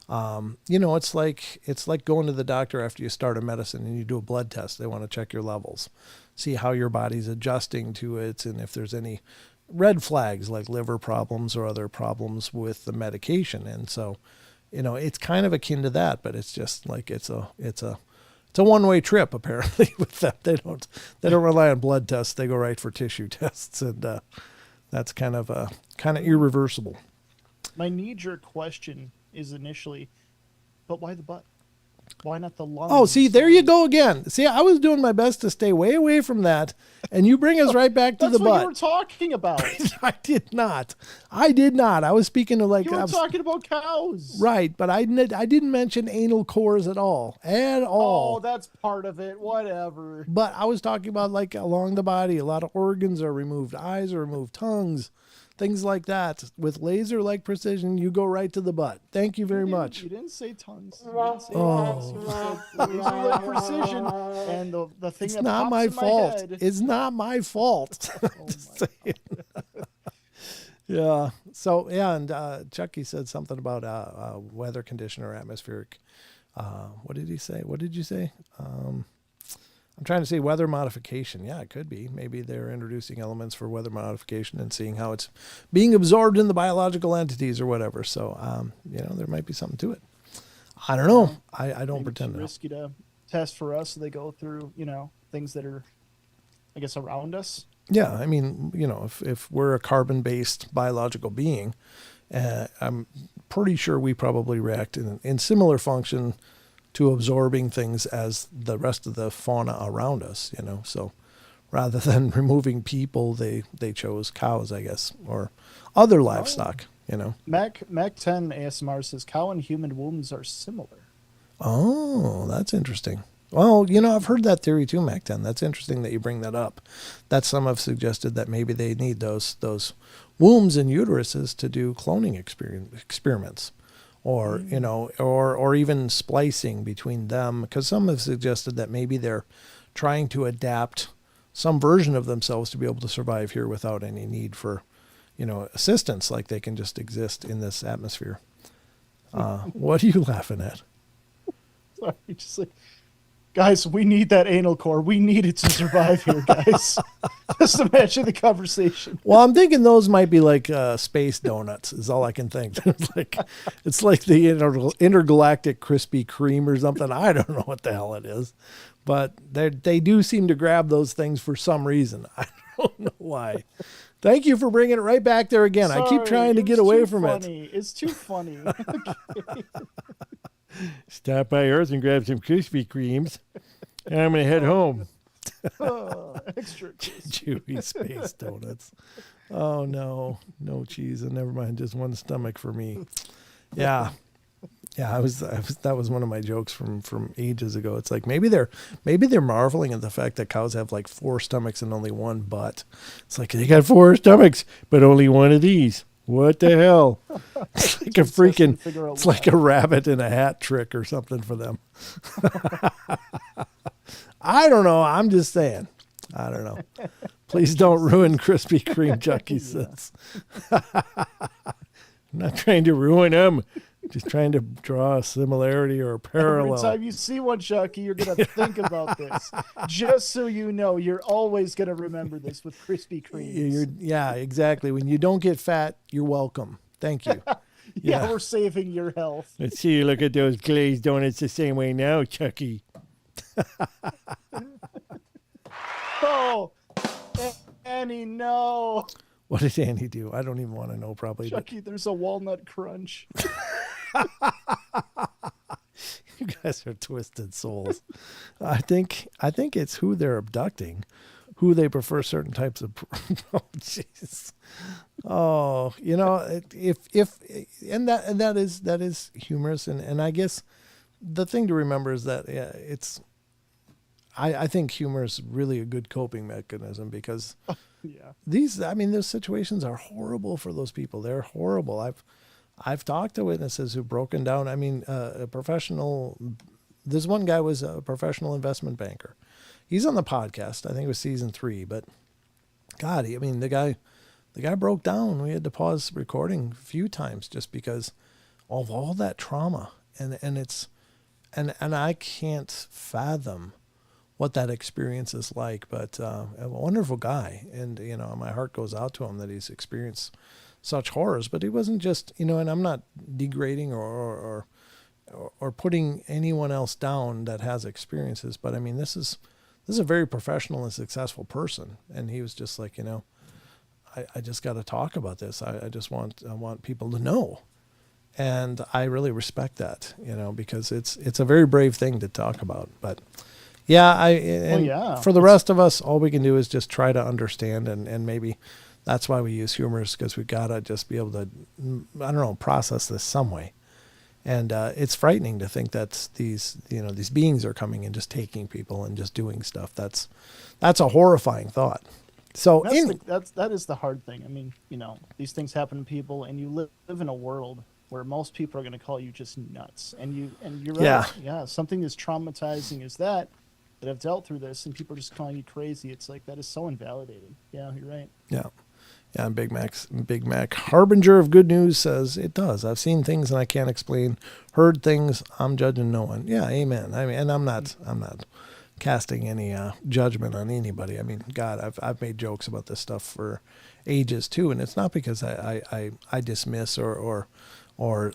It's like going to the doctor after you start a medicine and you do a blood test. They want to check your levels, see how your body's adjusting to it, and if there's any red flags like liver problems or other problems with the medication. And so, it's kind of akin to that, but it's just like it's a one-way trip apparently with them. They don't rely on blood tests. They go right for tissue tests, and that's kind of irreversible. My knee-jerk question is initially, but why the butt? Why not the lungs? Oh, see, there you go again. See, I was doing my best to stay way away from that, and you bring us right back to the butt. That's what you were talking about. I did not. I was speaking to You were talking about cows. Right, but I didn't mention anal cores at all. Oh, that's part of it. Whatever. But I was talking about like along the body, a lot of organs are removed, eyes are removed, tongues, things like that. With laser-like precision, you go right to the butt. Thank you very much. You didn't say tongues. You didn't say tongues. You said laser-like precision, and the thing that not pops my in fault. my head. It's not my fault. Yeah. So yeah, and Chucky said something about weather condition or atmospheric. What did he say? What did you say? I'm trying to say weather modification. Yeah, it could be. Maybe they're introducing elements for weather modification and seeing how it's being absorbed in the biological entities or whatever. So, there might be something to it. I don't know. I don't pretend to know. It's risky to test for us, so they go through, things that are, I guess, around us. Yeah, I mean, if we're a carbon-based biological being, I'm pretty sure we probably react in similar function to absorbing things as the rest of the fauna around us, So rather than removing people, they chose cows, I guess, or other livestock, Mac 10 ASMR says cow and human wombs are similar. Oh, that's interesting. Well, I've heard that theory too, Mac 10. That's interesting that you bring that up. That some have suggested that maybe they need those wombs and uteruses to do cloning experiments. Or, or even splicing between them, because some have suggested that maybe they're trying to adapt some version of themselves to be able to survive here without any need for, assistance, like they can just exist in this atmosphere. What are you laughing at? Sorry, just like, guys, we need that anal core. We need it to survive here, guys. Just imagine the conversation. Well, I'm thinking those might be like space donuts is all I can think. It's like the intergalactic Krispy Kreme or something. I don't know what the hell it is. But they do seem to grab those things for some reason. I don't know why. Thank you for bringing it right back there again. Sorry, I keep trying to get away from it. It's too funny. Okay. Stop by Earth and grab some Krispy Kremes. And I'm going to head home. Extra Chewy space donuts. Oh, no. No cheese. And never mind. Just one stomach for me. Yeah. Yeah, that was one of my jokes from ages ago. It's like maybe they're marveling at the fact that cows have like 4 stomachs and only 1 butt. It's like they got 4 stomachs, but only 1 of these. What the hell? It's like it's like a rabbit in a hat trick or something for them. I don't know. I'm just saying. I don't know. Please don't ruin Krispy Kreme, Chucky says. I'm not trying to ruin them. Just trying to draw a similarity or a parallel. Every time you see one, Chucky, you're going to think about this. Just so you know, you're always going to remember this with Krispy Kremes. Yeah, exactly. When you don't get fat, you're welcome. Thank you. Yeah, we're saving your health. Let's see you look at those glazed donuts the same way now, Chucky. Oh, Annie, no. What did Annie do? I don't even want to know, probably. Chucky, there's a walnut crunch. You guys are twisted souls. I think it's who they're abducting, who they prefer certain types of. Oh, jeez. Oh, that is humorous, and I guess the thing to remember is that it's. I think humor is really a good coping mechanism because those situations are horrible for those people. They're horrible. I've talked to witnesses who've broken down. I mean, a professional. This one guy was a professional investment banker. He's on the podcast. I think it was season 3. But God, the guy broke down. We had to pause recording a few times just because of all that trauma and it's and I can't fathom what that experience is like. But a wonderful guy, and my heart goes out to him that he's experienced such horrors. But he wasn't just, and I'm not degrading or putting anyone else down that has experiences. But I mean, this is a very professional and successful person, and he was just like, I just got to talk about this. I want people to know. And I really respect that, because it's a very brave thing to talk about. But yeah, for the rest of us, all we can do is just try to understand, and maybe that's why we use humor, is because we gotta just be able to, I don't know, process this some way. And it's frightening to think that these beings are coming and just taking people and just doing stuff. That's a horrifying thought. So that is the hard thing. I mean, these things happen to people, and you live in a world where most people are going to call you just nuts. And you're right. Yeah. Something as traumatizing as that have dealt through this, and people are just calling you crazy. It's like, that is so invalidating. Yeah, you're right. Yeah. Yeah, Big Mac, harbinger of good news, says it does. I've seen things and I can't explain. Heard things, I'm judging no one. Yeah, amen. I mean, and I'm not casting any judgment on anybody. I mean, God, I've made jokes about this stuff for ages too, and it's not because I dismiss or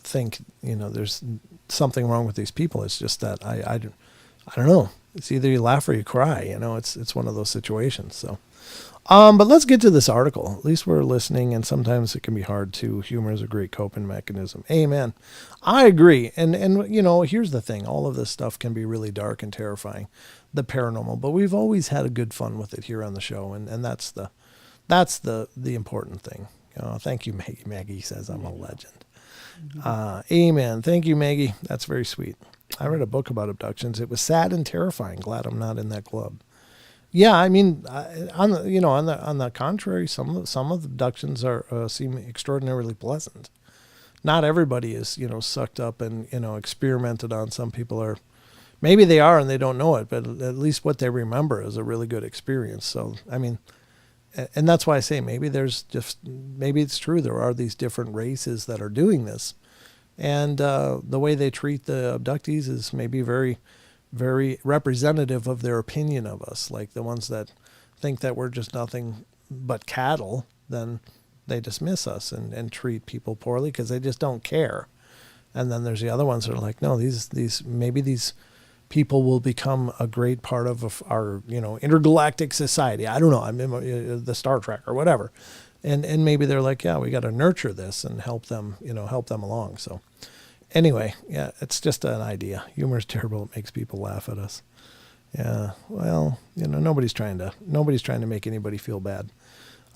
think there's something wrong with these people. It's just that I don't know. It's either you laugh or you cry. It's one of those situations. So. But let's get to this article. At least we're listening, and sometimes it can be hard too. Humor is a great coping mechanism. Amen. I agree. And here's the thing. All of this stuff can be really dark and terrifying, the paranormal, but we've always had a good fun with it here on the show, and that's the important thing. Thank you, Maggie. Maggie says I'm a legend. Amen. Thank you, Maggie. That's very sweet. I read a book about abductions. It was sad and terrifying. Glad I'm not in that club. Yeah, I mean, on the contrary, some of the abductions seem extraordinarily pleasant. Not everybody is sucked up and experimented on. Some people are, maybe they are and they don't know it, but at least what they remember is a really good experience. So I mean, and that's why I say maybe it's true. There are these different races that are doing this, and the way they treat the abductees is maybe very, very representative of their opinion of us. Like the ones that think that we're just nothing but cattle, then they dismiss us and treat people poorly because they just don't care. And then there's the other ones that are like, no, these people will become a great part of our intergalactic society. I don't know, I'm in the Star Trek or whatever, and maybe they're like, yeah, we got to nurture this and help them along. So. Anyway, yeah, it's just an idea. Humor is terrible. It makes people laugh at us. Yeah, well, nobody's trying to make anybody feel bad.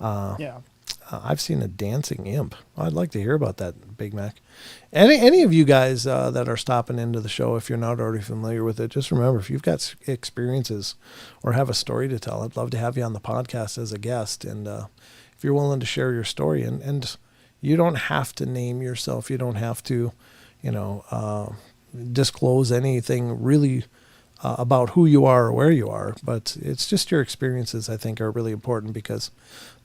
I've seen a dancing imp. I'd like to hear about that, Big Mac. Any of you guys that are stopping into the show, if you're not already familiar with it, just remember, if you've got experiences or have a story to tell, I'd love to have you on the podcast as a guest. And if you're willing to share your story, and you don't have to name yourself, you don't have to disclose anything really about who you are or where you are, but it's just your experiences I think are really important because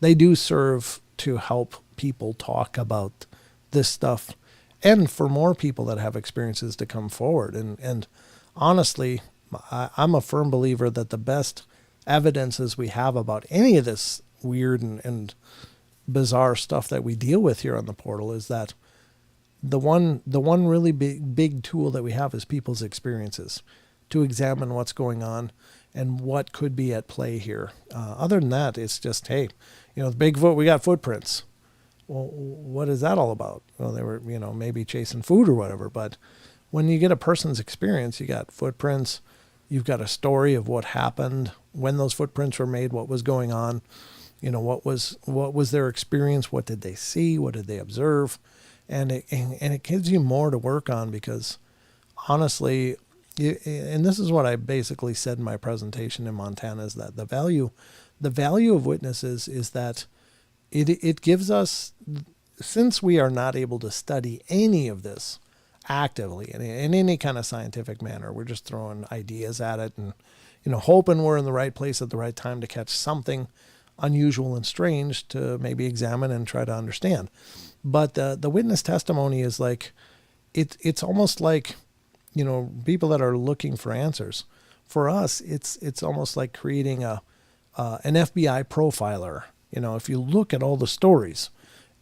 they do serve to help people talk about this stuff and for more people that have experiences to come forward. And honestly, I'm a firm believer that the best evidences we have about any of this weird and bizarre stuff that we deal with here on the portal is that the one really big tool that we have is people's experiences to examine what's going on and what could be at play here. Other than that, it's just, hey, the Bigfoot, we got footprints. Well, what is that all about? Well, they were, maybe chasing food or whatever. But when you get a person's experience, you got footprints, you've got a story of what happened, when those footprints were made, what was going on, what was their experience, what did they see, what did they observe. And it gives you more to work on because honestly, and this is what I basically said in my presentation in Montana, is that the value of witnesses is that it gives us, since we are not able to study any of this actively in any kind of scientific manner, we're just throwing ideas at it and hoping we're in the right place at the right time to catch something unusual and strange to maybe examine and try to understand. But the witness testimony is like, it's almost like people that are looking for answers. For us, it's almost like creating an FBI profiler. If you look at all the stories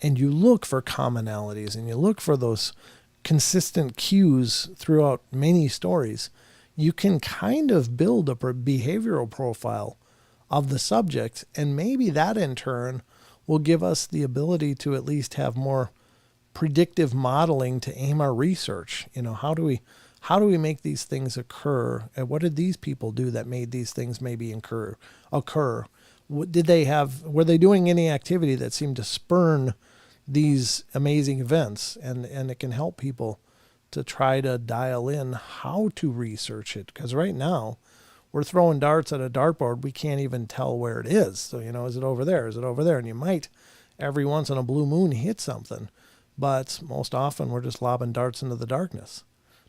and you look for commonalities and you look for those consistent cues throughout many stories, you can kind of build a behavioral profile of the subject, and maybe that in turn will give us the ability to at least have more predictive modeling to aim our research. How do we make these things occur, and what did these people do that made these things maybe occur? Were they doing any activity that seemed to spurn these amazing events? And it can help people to try to dial in how to research it, because right now we're throwing darts at a dartboard. We can't even tell where it is. So, is it over there? Is it over there? And you might every once in a blue moon hit something, but most often we're just lobbing darts into the darkness.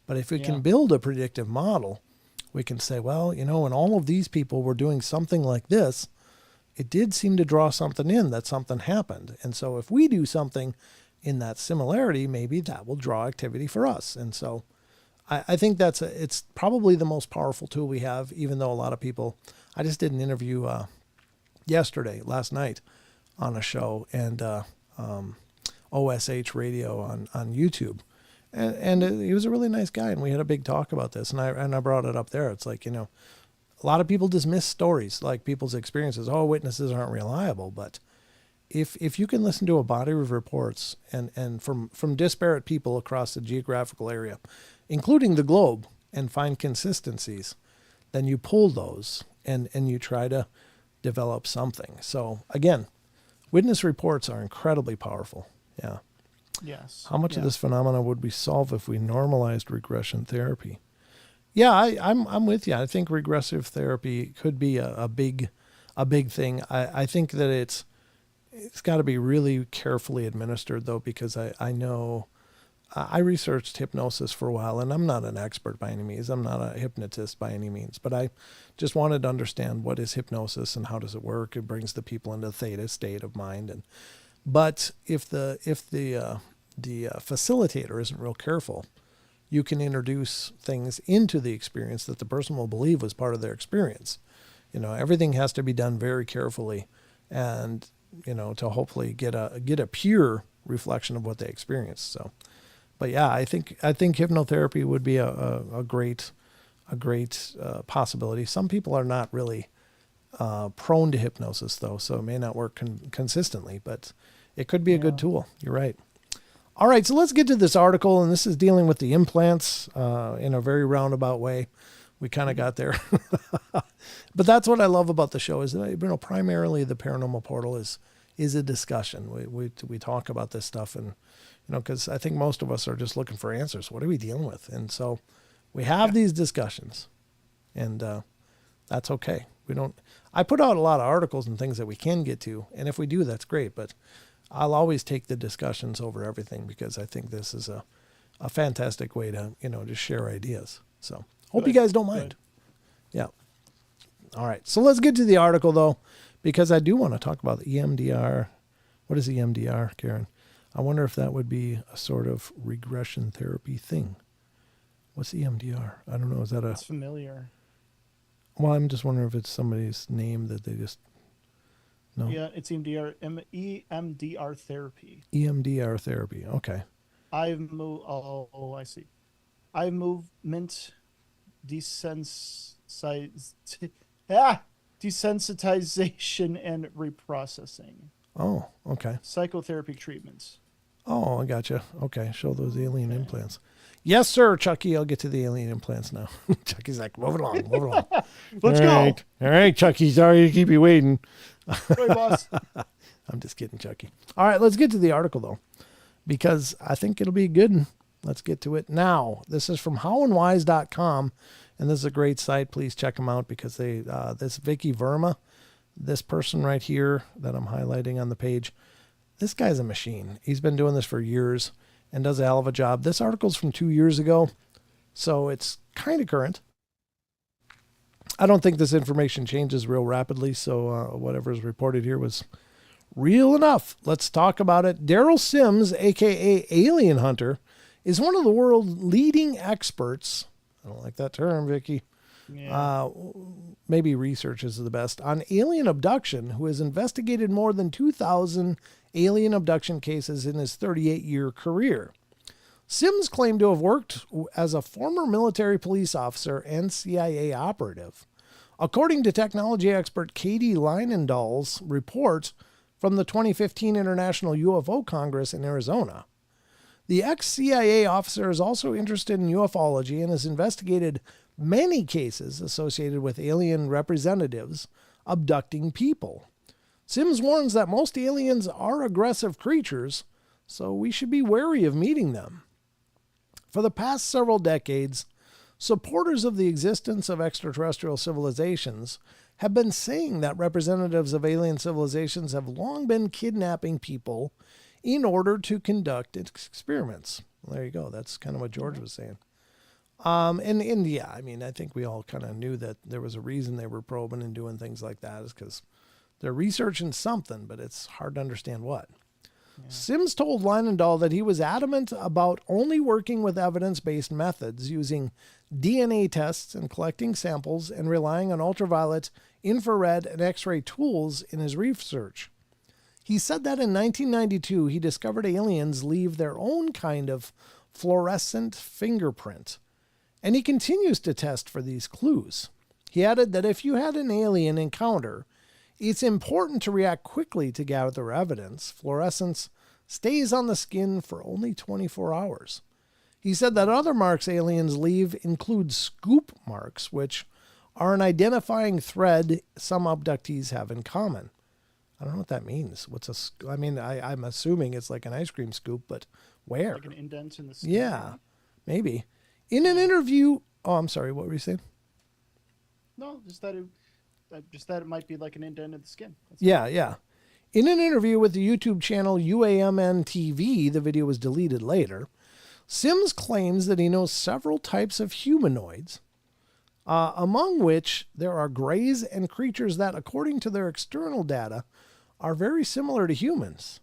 But if we can build a predictive model, we can say, well, when all of these people were doing something like this, it did seem to draw something in, that something happened. And so if we do something in that similarity, maybe that will draw activity for us. And so I think it's probably the most powerful tool we have, even though a lot of people, I just did an interview last night on a show, and OSH radio on YouTube. And he was a really nice guy, and we had a big talk about this, and I brought it up there. It's like, a lot of people dismiss stories, like people's experiences. Oh, witnesses aren't reliable. But if you can listen to a body of reports and from disparate people across the geographical area, including the globe, and find consistencies, then you pull those and you try to develop something. So again, witness reports are incredibly powerful. Yeah. Yes. How much of this phenomena would we solve if we normalized regression therapy? Yeah, I'm with you. I think regressive therapy could be a big thing. I think that it's got to be really carefully administered, though, because I know I researched hypnosis for a while, and I'm not an expert by any means. I'm not a hypnotist by any means, but I just wanted to understand what is hypnosis and how does it work. It brings the people into a theta state of mind, but if the facilitator isn't real careful, you can introduce things into the experience that the person will believe was part of their experience. Everything has to be done very carefully, and to hopefully get a pure reflection of what they experienced. So, but yeah, I think hypnotherapy would be a great possibility. Some people are not really prone to hypnosis, though, so it may not work consistently, but it could be a good tool. You're right. All right, so let's get to this article, and this is dealing with the implants in a very roundabout way. We kind of got there. But that's what I love about the show is that, primarily the Paranormal Portal is a discussion. We talk about this stuff, and because I think most of us are just looking for answers. What are we dealing with? And so we have these discussions, and that's okay. I put out a lot of articles and things that we can get to, and if we do, that's great. But I'll always take the discussions over everything, because I think this is a fantastic way to, just share ideas. So hope you guys don't mind. Yeah. All right. So let's get to the article, though, because I do want to talk about the EMDR. What is EMDR, Karen? I wonder if that would be a sort of regression therapy thing. What's EMDR? I don't know. Is that It's familiar. Well, I'm just wondering if it's somebody's name that they just... No. Yeah, it's EMDR therapy. EMDR therapy. Okay. I see. Eye movement desensitization and reprocessing. Oh, okay. Psychotherapy treatments. Oh, I gotcha. Okay, show those alien implants. Yes, sir, Chucky. I'll get to the alien implants now. Chucky's like, move along. Let's go. All right, Chucky. Sorry to keep you waiting. Sorry, boss. I'm just kidding, Chucky. All right, let's get to the article, though, because I think it'll be good. Let's get to it now. This is from howandwise.com, and this is a great site. Please check them out, because this Vicky Verma, this person right here that I'm highlighting on the page, this guy's a machine. He's been doing this for years and does a hell of a job. This article's from 2 years ago, so it's kind of current. I don't think this information changes real rapidly, so whatever is reported here was real enough. Let's talk about it. Daryl Sims, a.k.a. Alien Hunter, is one of the world's leading experts I don't like that term, Vicky. Yeah. Maybe research is the best. On alien abduction, who has investigated more than 2,000 alien abduction cases in his 38-year career. Sims claimed to have worked as a former military police officer and CIA operative. According to technology expert Katie Leinendahl's report from the 2015 International UFO Congress in Arizona, the ex-CIA officer is also interested in ufology and has investigated many cases associated with alien representatives abducting people. Sims warns that most aliens are aggressive creatures, so we should be wary of meeting them. For the past several decades, supporters of the existence of extraterrestrial civilizations have been saying that representatives of alien civilizations have long been kidnapping people in order to conduct experiments. Well, there you go. That's kind of what George was saying. And yeah, I mean, I think we all kind of knew that there was a reason they were probing and doing things like that, is because they're researching something, but it's hard to understand what. Yeah. Sims told Leinendahl that he was adamant about only working with evidence-based methods, using DNA tests and collecting samples, and relying on ultraviolet, infrared, and X-ray tools in his research. He said that in 1992 he discovered aliens leave their own kind of fluorescent fingerprint, and he continues to test for these clues. He added that if you had an alien encounter, it's important to react quickly to gather evidence. Fluorescence stays on the skin for only 24 hours. He said that other marks aliens leave include scoop marks, which are an identifying thread some abductees have in common. I don't know what that means. I'm assuming it's like an ice cream scoop, but where? Like an indent in the skin. Yeah, maybe. In an interview... Oh, I'm sorry. What were you saying? No, just that it might be like an indent in the skin. Yeah. In an interview with the YouTube channel UAMN TV, the video was deleted later, Sims claims that he knows several types of humanoids, among which there are greys and creatures that, according to their external data, are very similar to humans.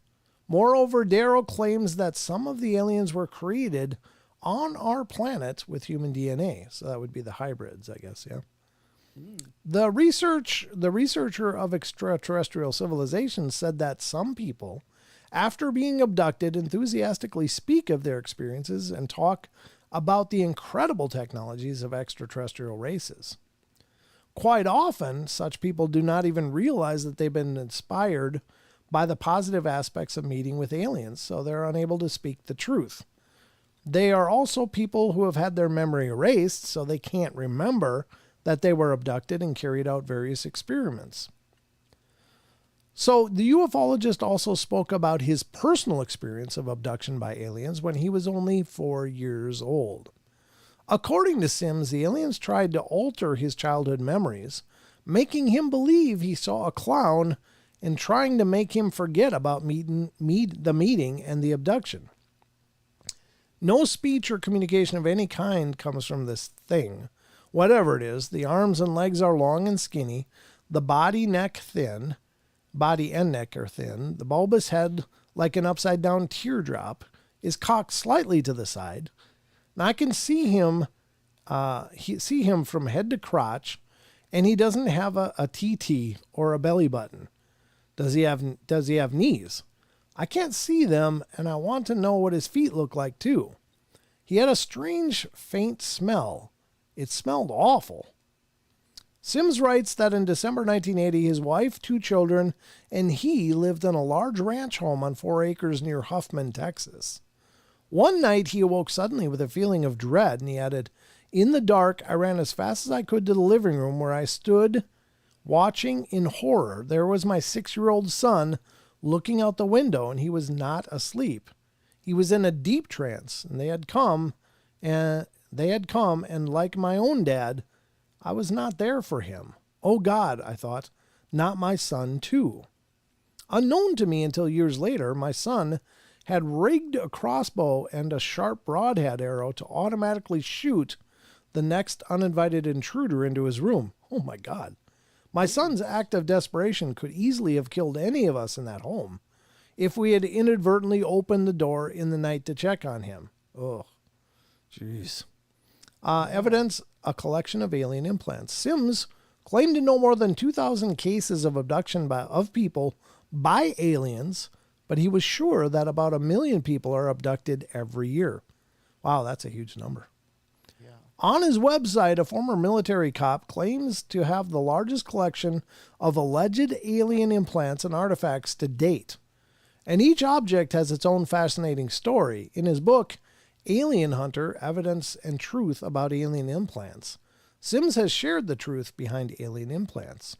Moreover, Darrow claims that some of the aliens were created on our planet with human DNA. So that would be the hybrids, I guess, yeah. The researcher of extraterrestrial civilizations said that some people, after being abducted, enthusiastically speak of their experiences and talk about the incredible technologies of extraterrestrial races. Quite often, such people do not even realize that they've been inspired by the positive aspects of meeting with aliens, so they're unable to speak the truth. They are also people who have had their memory erased, so they can't remember that they were abducted and carried out various experiments. So the ufologist also spoke about his personal experience of abduction by aliens when he was only 4 years old. According to Sims, the aliens tried to alter his childhood memories, making him believe he saw a clown and trying to make him forget about the meeting and the abduction. No speech or communication of any kind comes from this thing. Whatever it is, the arms and legs are long and skinny, the body and neck are thin, the bulbous head, like an upside-down teardrop, is cocked slightly to the side, and I can see him from head to crotch, and he doesn't have a TT or a belly button. Does he have knees? I can't see them, and I want to know what his feet look like too. He had a strange, faint smell. It smelled awful. Sims writes that in December 1980, his wife, 2 children, and he lived in a large ranch home on 4 acres near Huffman, Texas. One night, he awoke suddenly with a feeling of dread, and he added, "In the dark, I ran as fast as I could to the living room where I stood watching in horror. There was my 6-year-old son looking out the window, and he was not asleep. He was in a deep trance, and they had come, and like my own dad, I was not there for him. Oh God, I thought, not my son too." Unknown to me until years later, my son had rigged a crossbow and a sharp broadhead arrow to automatically shoot the next uninvited intruder into his room. Oh my God. My son's act of desperation could easily have killed any of us in that home if we had inadvertently opened the door in the night to check on him. Oh, jeez. Evidence, a collection of alien implants. Sims claimed to know more than 2,000 cases of abduction of people by aliens, but he was sure that about 1 million people are abducted every year. Wow, that's a huge number. Yeah. On his website, a former military cop claims to have the largest collection of alleged alien implants and artifacts to date. And each object has its own fascinating story. In his book, Alien Hunter, Evidence and Truth About Alien Implants, Sims has shared the truth behind alien implants.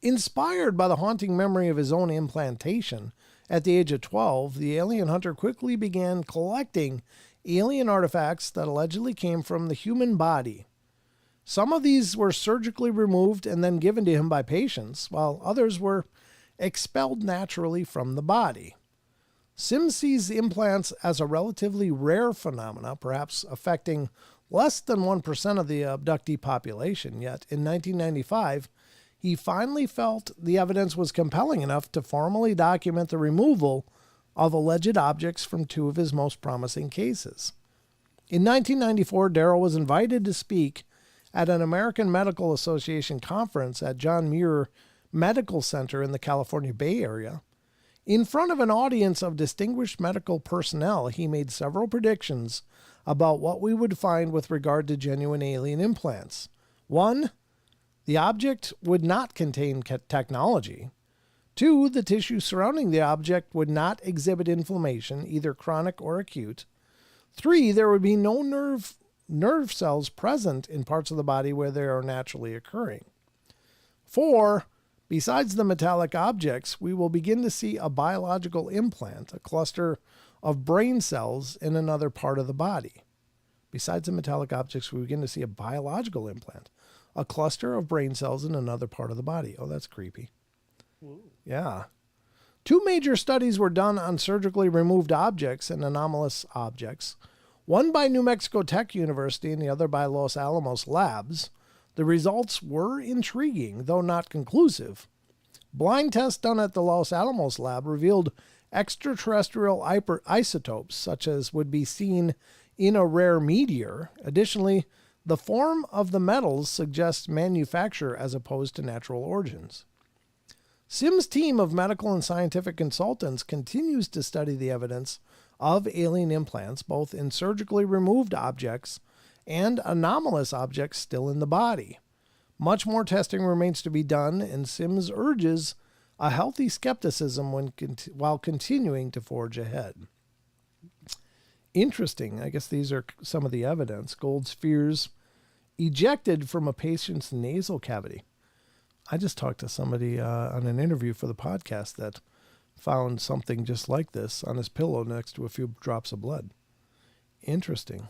Inspired by the haunting memory of his own implantation, at the age of 12, the alien hunter quickly began collecting alien artifacts that allegedly came from the human body. Some of these were surgically removed and then given to him by patients, while others were expelled naturally from the body. Sims sees implants as a relatively rare phenomena, perhaps affecting less than 1% of the abductee population, yet in 1995, he finally felt the evidence was compelling enough to formally document the removal of alleged objects from 2 of his most promising cases. In 1994, Darrell was invited to speak at an American Medical Association conference at John Muir Medical Center in the California Bay Area. In front of an audience of distinguished medical personnel, he made several predictions about what we would find with regard to genuine alien implants. 1, the object would not contain technology. 2, the tissue surrounding the object would not exhibit inflammation, either chronic or acute. 3, there would be no nerve cells present in parts of the body where they are naturally occurring. 4, besides the metallic objects, we will begin to see a biological implant, a cluster of brain cells in another part of the body. Besides the metallic objects, we begin to see a biological implant, a cluster of brain cells in another part of the body. Oh, that's creepy. Ooh. Yeah. 2 major studies were done on surgically removed objects and anomalous objects, one by New Mexico Tech University and the other by Los Alamos Labs. The results were intriguing, though not conclusive. Blind tests done at the Los Alamos lab revealed extraterrestrial isotopes, such as would be seen in a rare meteor. Additionally, the form of the metals suggests manufacture as opposed to natural origins. Sims' team of medical and scientific consultants continues to study the evidence of alien implants, both in surgically removed objects and anomalous objects still in the body. Much more testing remains to be done, and Sims urges a healthy skepticism while continuing to forge ahead. Interesting. I guess these are some of the evidence. Gold spheres ejected from a patient's nasal cavity. I just talked to somebody on an interview for the podcast that found something just like this on his pillow next to a few drops of blood. Interesting.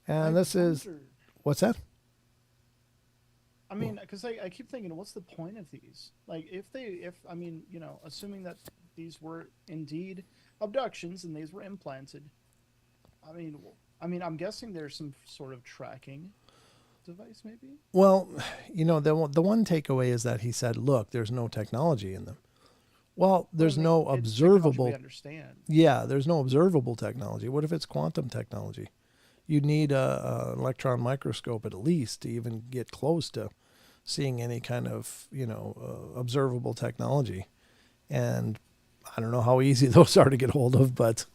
And this is, what's that? I mean, because I keep thinking, what's the point of these? Like, assuming that these were indeed abductions and these were implanted, I'm guessing there's some sort of tracking device, maybe? Well, the one takeaway is that he said, look, there's no technology in them. Well, there's no observable. We understand. Yeah, there's no observable technology. What if it's quantum technology? You'd need an electron microscope at least to even get close to seeing any kind of, observable technology. And I don't know how easy those are to get hold of, but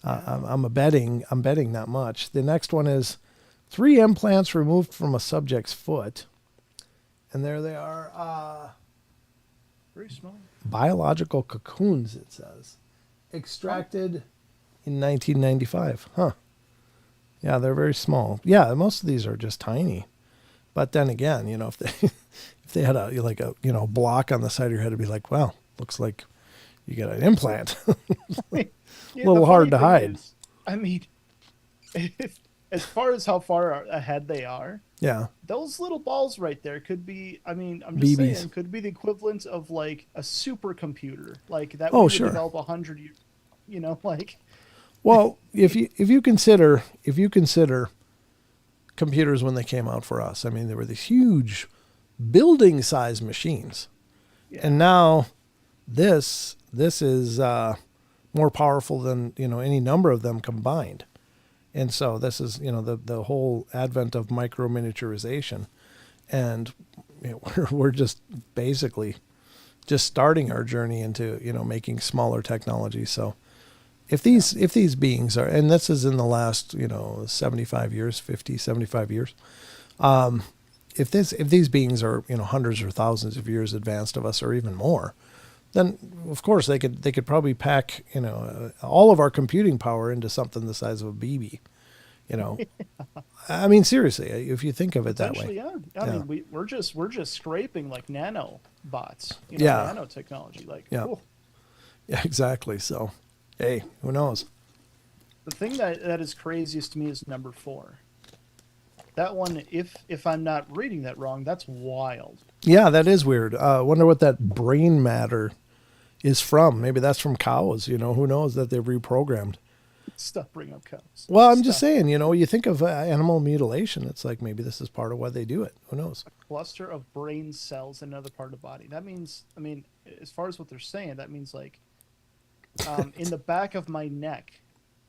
I'm betting not much. The next one is 3 implants removed from a subject's foot. And there they are. Very small. Biological cocoons, it says. Extracted in 1995. Huh. Yeah, they're very small. Yeah, most of these are just tiny. But then again, if they had a block on the side of your head, it'd be like, well, looks like you got an implant. A little hard to hide. As far as how far ahead they are, yeah, those little balls right there could be, I'm just BBs. saying, could be the equivalent of like a supercomputer, like that Oh, would sure. develop 100 years, like. Well, if you consider computers when they came out for us, there were these huge building-sized machines, and now this is more powerful than any number of them combined. And so this is, the whole advent of micro miniaturization. And we're just basically just starting our journey into, making smaller technology. So if these beings are, and this is in the last, 75 years, 50, 75 years, if these beings are, hundreds or thousands of years advanced of us or even more, then of course they could probably pack, all of our computing power into something the size of a BB. I mean, seriously, if you think of it that way. Yeah. I mean, we're just scraping like nano bots, Yeah. nanotechnology. Like, Yeah. cool. Yeah, exactly. So, hey, who knows? The thing that is craziest to me is number 4. That one, if I'm not reading that wrong, that's wild. Yeah, that is weird. Wonder what that brain matter is from. Maybe that's from cows. Who knows that they've reprogrammed. Stop bringing up cows. Well, I'm just saying, you think of animal mutilation. It's like maybe this is part of why they do it. Who knows? A cluster of brain cells in another part of the body. That means, I mean, as far as what they're saying, that means like in the back of my neck,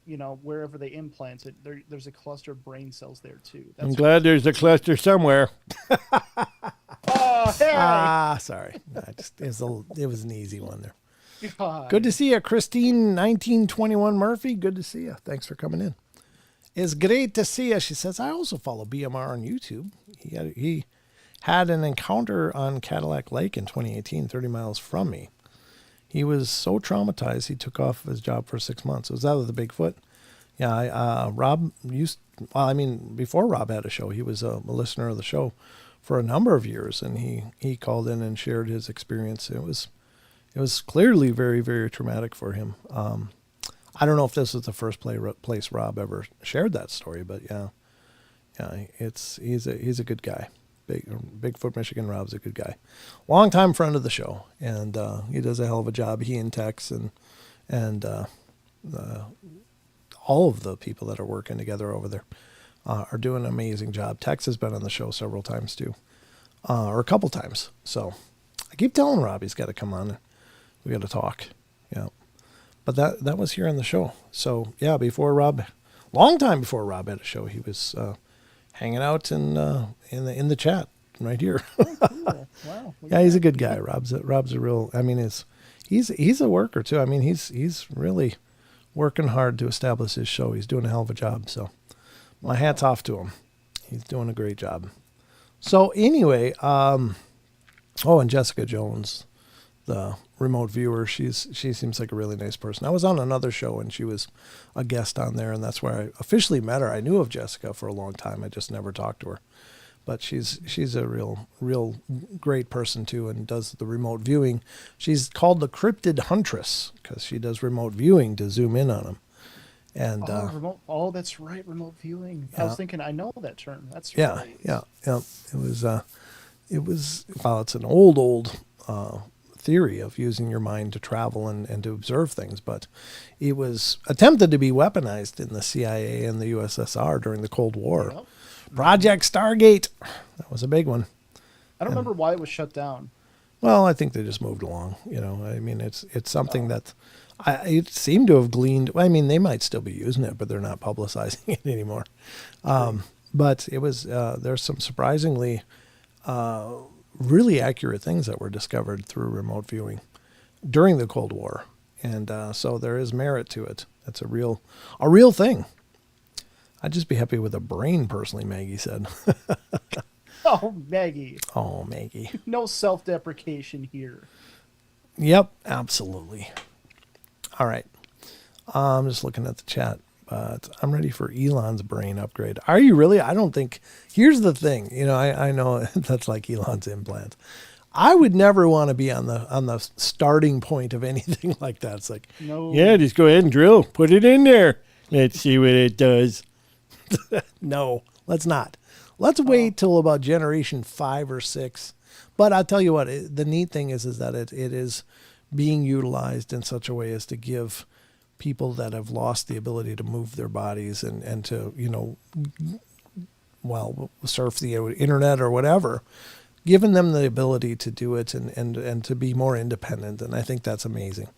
wherever they implant it, there's a cluster of brain cells there too. I'm glad there's a cluster somewhere. Oh, hey! Sorry. It was an easy one there. God. Good to see you, Christine, 1921 Murphy. Good to see you. Thanks for coming in. It's great to see you. She says, I also follow BMR on YouTube. He had an encounter on Cadillac Lake in 2018, 30 miles from me. He was so traumatized, he took off his job for 6 months. It was out of the Bigfoot. Yeah, Rob before Rob had a show, he was a listener of the show for a number of years, and he called in and shared his experience. It was clearly very, very traumatic for him. I don't know if this was the first place Rob ever shared that story, but yeah, he's a good guy. Bigfoot, Michigan. Rob's a good guy, longtime friend of the show, and he does a hell of a job. He and Tex and all of the people that are working together over there are doing an amazing job. Tex has been on the show several times too, or a couple times. So I keep telling Rob he's got to come on. We got to talk. Yeah. But that was here on the show. So yeah, long time before Rob had a show, he was hanging out in the chat right here. Oh, cool. Wow. Yeah, he's a good guy. Rob's a real. I mean, he's a worker too. I mean, he's really working hard to establish his show. He's doing a hell of a job. So my hat's off to him. He's doing a great job. So anyway, and Jessica Jones, the remote viewer, she seems like a really nice person. I was on another show and she was a guest on there, and that's where I officially met her. I knew of Jessica for a long time. I just never talked to her. But she's a real great person too, and does the remote viewing. She's called the Crypted Huntress because she does remote viewing to zoom in on them. And that's right, remote viewing. I was thinking, I know that term. That's right. Yeah. It's an old theory of using your mind to travel and to observe things, but it was attempted to be weaponized in the CIA and the USSR during the Cold War. Yep. Project Stargate, that was a big one. I don't remember why it was shut down. Well, I think they just moved along. I mean, it's something that it seemed to have gleaned. I mean, they might still be using it, but they're not publicizing it anymore. But it was there's some surprisingly really accurate things that were discovered through remote viewing during the Cold War, and so there is merit to it. That's a real thing. I'd just be happy with a brain, personally, Maggie said. Oh, Maggie. Oh, Maggie. No self-deprecation here. Yep, absolutely. All right. I'm just looking at the chat, but I'm ready for Elon's brain upgrade. Are you really? I don't think. Here's the thing. I know that's like Elon's implant. I would never want to be on the starting point of anything like that. It's like, no. Yeah, just go ahead and drill. Put it in there. Let's see what it does. No, let's not. Let's wait till about generation 5 or 6. But I'll tell you what, the neat thing is that it is being utilized in such a way as to give people that have lost the ability to move their bodies and to, surf the internet or whatever, giving them the ability to do it and to be more independent. And I think that's amazing.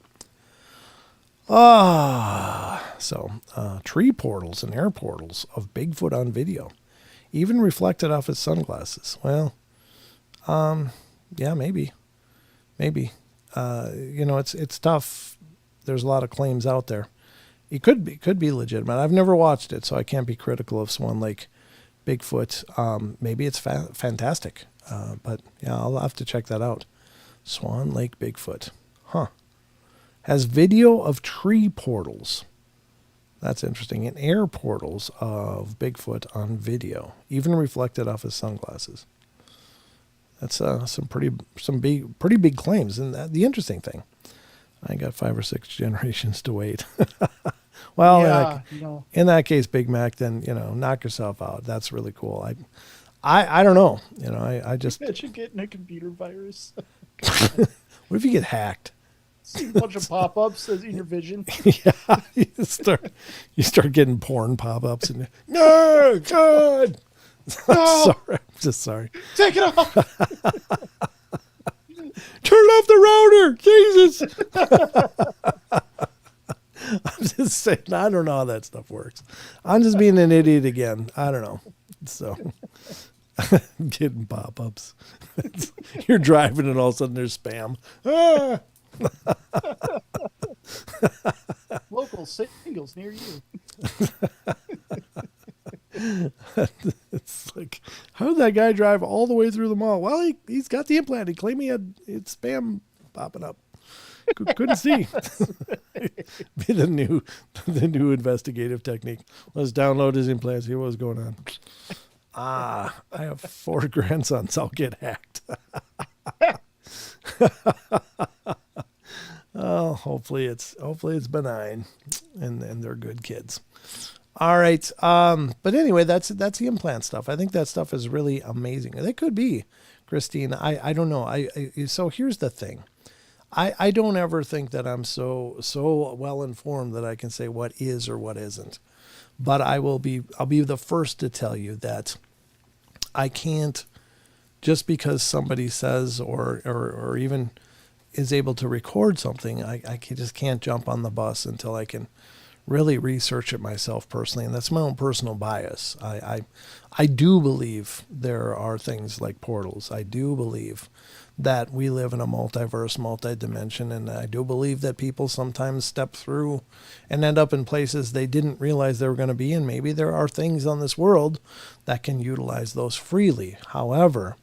Tree portals and air portals of Bigfoot on video, even reflected off his sunglasses. Well, yeah, maybe. It's tough. There's a lot of claims out there. It could be legitimate. I've never watched it, so I can't be critical of Swan Lake Bigfoot. Maybe it's fantastic. But yeah, I'll have to check that out. Swan Lake Bigfoot. Huh. Has video of tree portals. That's interesting. And air portals of Bigfoot on video, even reflected off his sunglasses. That's some pretty big claims. And the interesting thing, I got 5 or 6 generations to wait. Well, yeah, in that case, Big Mac, then knock yourself out. That's really cool. I don't know. I just imagine getting a computer virus. What if you get hacked? See a bunch of pop-ups in your vision. Yeah, you start getting porn pop-ups and no, God. No! Sorry, I'm just sorry. Take it off. Turn off the router, Jesus. I'm just saying, I don't know how that stuff works. I'm just being an idiot again. I don't know. So, getting pop-ups. You're driving and all of a sudden there's spam. Ah! Local singles near you. It's like, how did that guy drive all the way through the mall? Well, he's got the implant. He claimed it's spam popping up. Couldn't see. Be the new investigative technique. Let's download his implant, see what's going on. I have 4 grandsons. I'll get hacked. Oh, hopefully it's benign, and they're good kids. All right, but anyway, that's the implant stuff. I think that stuff is really amazing. It could be, Christine. I don't know. So here's the thing. I don't ever think that I'm so well informed that I can say what is or what isn't. But I'll be the first to tell you that I can't, just because somebody says or even is able to record something, I just can't jump on the bus until I can really research it myself personally. And that's my own personal bias. I do believe there are things like portals. I do believe that we live in a multiverse, multi-dimension, and I do believe that people sometimes step through and end up in places they didn't realize they were going to be in. Maybe there are things on this world that can utilize those freely. However,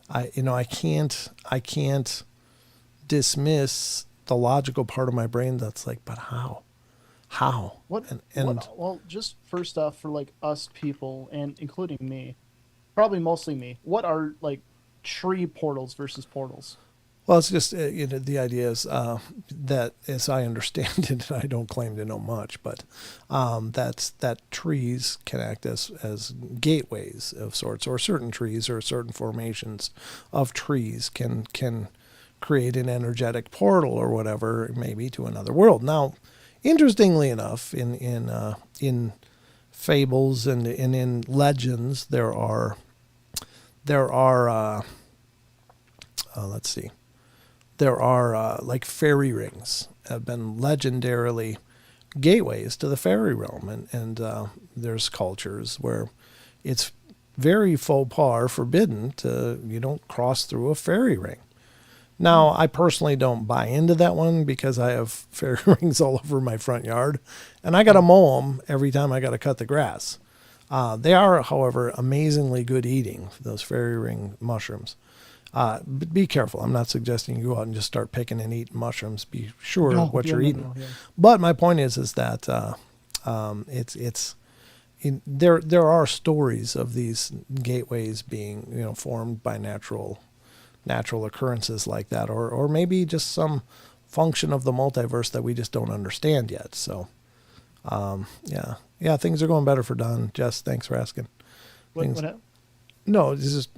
I can't dismiss the logical part of my brain that's like, but how? Well, just first off, for like us people, and including me, probably mostly me, what are like tree portals versus portals? Well, it's just the idea is that, as I understand it, and I don't claim to know much, but that trees can act as gateways of sorts, or certain trees or certain formations of trees can create an energetic portal or whatever, maybe to another world. Now, interestingly enough, in fables and in legends, there are like fairy rings have been legendarily gateways to the fairy realm, and there's cultures where it's very faux pas or forbidden you don't cross through a fairy ring. Now, I personally don't buy into that one because I have fairy rings all over my front yard, and I got to mow them every time I got to cut the grass. They are, however, amazingly good eating, those fairy ring mushrooms. But be careful. I'm not suggesting you go out and just start picking and eating mushrooms. Be sure what you're eating. No. But my point is that there are stories of these gateways being formed by natural occurrences like that, or maybe just some function of the multiverse that we just don't understand yet. So, yeah, things are going better for Don. Jess, thanks for asking. No, he's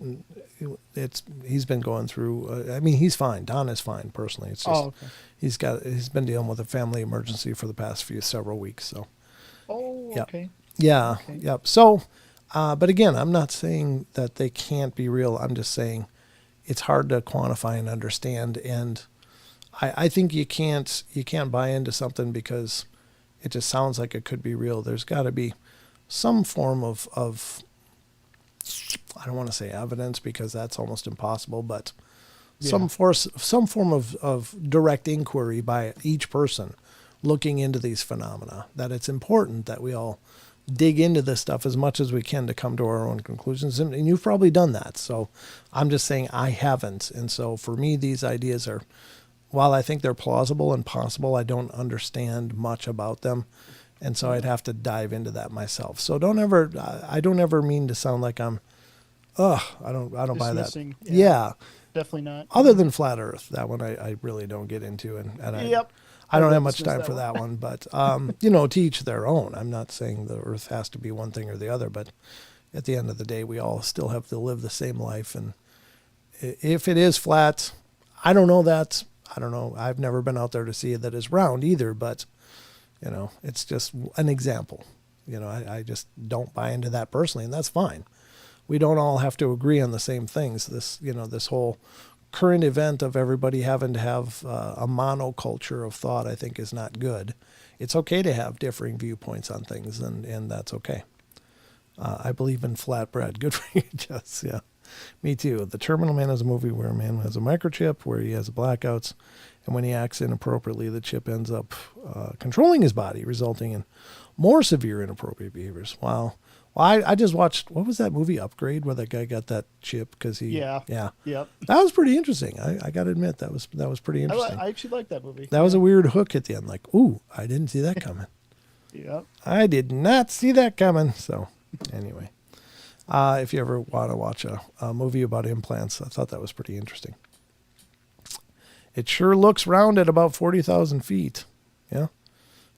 been going through. He's fine. Don is fine personally. It's just okay. He's been dealing with a family emergency for the past several weeks. So. Oh, yep. Okay. Yeah. Okay. Yep. So, but again, I'm not saying that they can't be real. I'm just saying it's hard to quantify and understand. And I think you can't buy into something because it just sounds like it could be real. There's got to be some form of I don't want to say evidence because that's almost impossible, but some form of direct inquiry by each person looking into these phenomena, that it's important that we all dig into this stuff as much as we can to come to our own conclusions. And you've probably done that. So I'm just saying I haven't. And so for me, these ideas are, while I think they're plausible and possible, I don't understand much about them. And so I'd have to dive into that myself. So I don't ever mean to sound like I'm, I don't buy that. Yeah. Definitely not. Other than Flat Earth, that one I really don't get into. And I don't have much time for that one. But, to each their own. I'm not saying the Earth has to be one thing or the other. But at the end of the day, we all still have to live the same life. And if it is flat, I don't know that. I don't know. I've never been out there to see it that is round either. But, it's just an example. I just don't buy into that personally. And that's fine. We don't all have to agree on the same things. This whole current event of everybody having to have a monoculture of thought, I think, is not good. It's okay to have differing viewpoints on things, and that's okay. I believe in flatbread. Good for you, Jess. Yeah, me too. The Terminal Man is a movie where a man has a microchip, where he has blackouts, and when he acts inappropriately, the chip ends up controlling his body, resulting in more severe inappropriate behaviors. Wow. Well, I just watched, what was that movie, Upgrade, where that guy got that chip because he... Yeah. Yep. That was pretty interesting. I got to admit, that was pretty interesting. I actually like that movie. That was a weird hook at the end. Like, ooh, I didn't see that coming. Yep. I did not see that coming. So, anyway. If you ever want to watch a movie about implants, I thought that was pretty interesting. It sure looks round at about 40,000 feet. Yeah.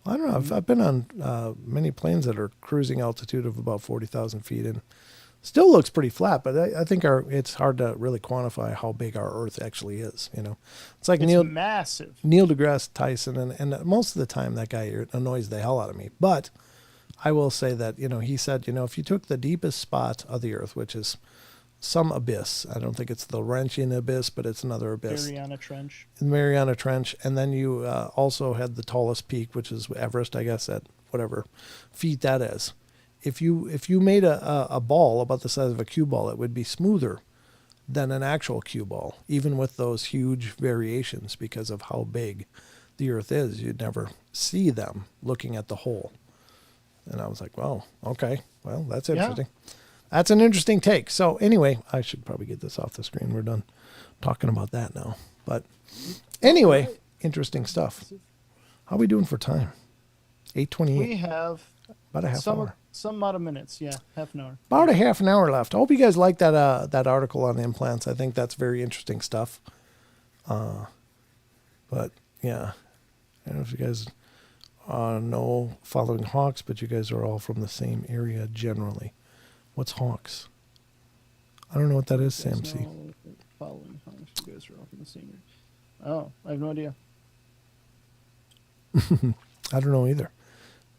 I don't know. I've been on many planes that are cruising altitude of about 40,000 feet, and still looks pretty flat. But I think it's hard to really quantify how big our Earth actually is. It's like it's massive. Neil deGrasse Tyson, and most of the time that guy annoys the hell out of me. But I will say that he said if you took the deepest spot of the Earth, which is some abyss. I don't think it's the Laurentian abyss, but it's another abyss. Mariana Trench. And then you also had the tallest peak, which is Everest, I guess, at whatever feet that is. If you made a ball about the size of a cue ball, it would be smoother than an actual cue ball, even with those huge variations because of how big the Earth is. You'd never see them looking at the hole. And I was like, well, okay. Well, that's interesting. Yeah. That's an interesting take. So anyway, I should probably get this off the screen. We're done talking about that now. But anyway, interesting stuff. How are we doing for time? 8:28. We have about a half hour. Some amount of minutes. Yeah, half an hour. About a half an hour left. I hope you guys like that article on implants. I think that's very interesting stuff. But yeah, I don't know if you guys know following Hawks, but you guys are all from the same area generally. What's Hawks? I don't know what that is, Sam C. Following Hawks, you guys are all from the same area. Oh, I have no idea. I don't know either.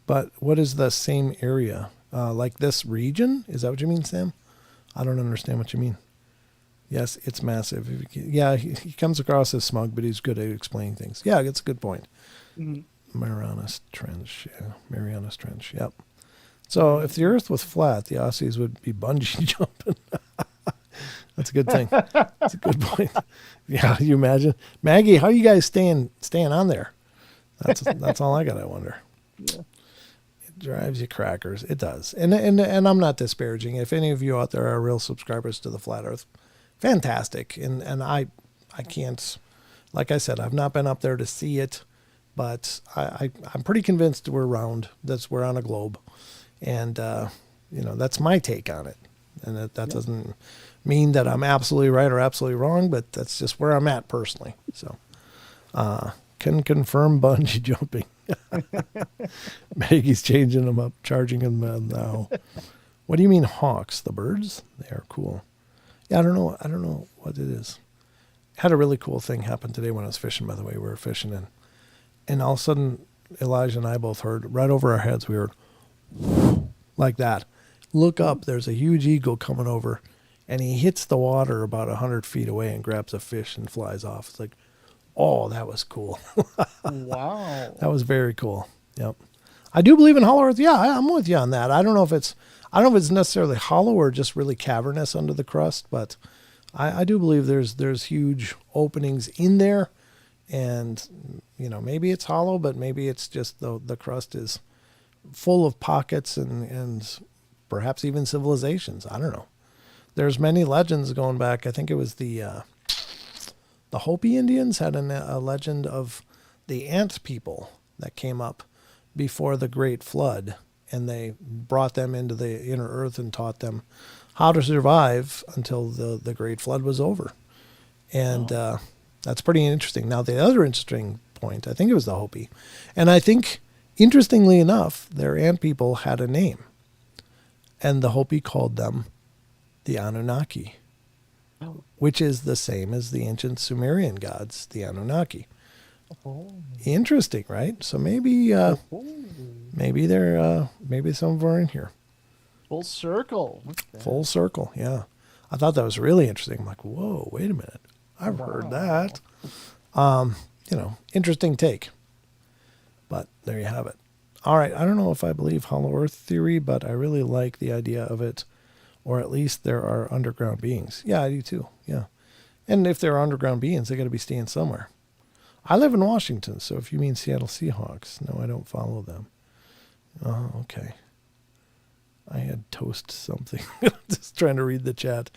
But what is the same area? Like this region? Is that what you mean, Sam? I don't understand what you mean. Yes, it's massive. Yeah, he comes across as smug, but he's good at explaining things. Yeah, that's a good point. Mm-hmm. Marianas Trench. Yeah, Marianas Trench. Yep. So if the Earth was flat, the Aussies would be bungee jumping. That's a good thing. That's a good point. Yeah, you imagine, Maggie, how you guys staying on there? That's all I got. I wonder. Yeah. It drives you crackers. It does. And I'm not disparaging. If any of you out there are real subscribers to the Flat Earth, fantastic. And I can't, like I said, I've not been up there to see it, but I'm pretty convinced we're round. We're on a globe. And, that's my take on it. And that doesn't mean that I'm absolutely right or absolutely wrong, but that's just where I'm at personally. So, can confirm bungee jumping. Maggie's changing them up, charging them now. What do you mean hawks? The birds? They are cool. Yeah, I don't know what it is. Had a really cool thing happen today when I was fishing, by the way. We were fishing and all of a sudden Elijah and I both heard right over our heads, we heard like that. Look up, there's a huge eagle coming over, and he hits the water about 100 feet away and grabs a fish and flies off. It's like, Oh, that was cool. Wow. That was very cool. Yep. I do believe in Hollow Earth. Yeah, I'm with you on that. I don't know if it's necessarily hollow or just really cavernous under the crust, but I do believe there's huge openings in there, and maybe it's hollow, but maybe it's just the crust is full of pockets and perhaps even civilizations. I don't know. There's many legends going back. I think it was the Hopi Indians had a legend of the ant people that came up before the Great Flood, and they brought them into the inner earth and taught them how to survive until the Great Flood was over. And that's pretty interesting. Now, the other interesting point, I think it was the Hopi, and I think, interestingly enough, their ant people had a name, and the Hopi called them the Anunnaki, which is the same as the ancient Sumerian gods, the Anunnaki. Oh. Interesting, right? So maybe maybe some of them are in here. Full circle. Full circle, yeah. I thought that was really interesting. I'm like, whoa, wait a minute. I've heard that. Interesting take. But there you have it. All right, I don't know if I believe Hollow Earth theory, but I really like the idea of it, or at least there are underground beings. Yeah, I do too, yeah. And if there are underground beings, they got to be staying somewhere. I live in Washington, so if you mean Seattle Seahawks, no, I don't follow them. Oh, okay. I had toast something. Just trying to read the chat.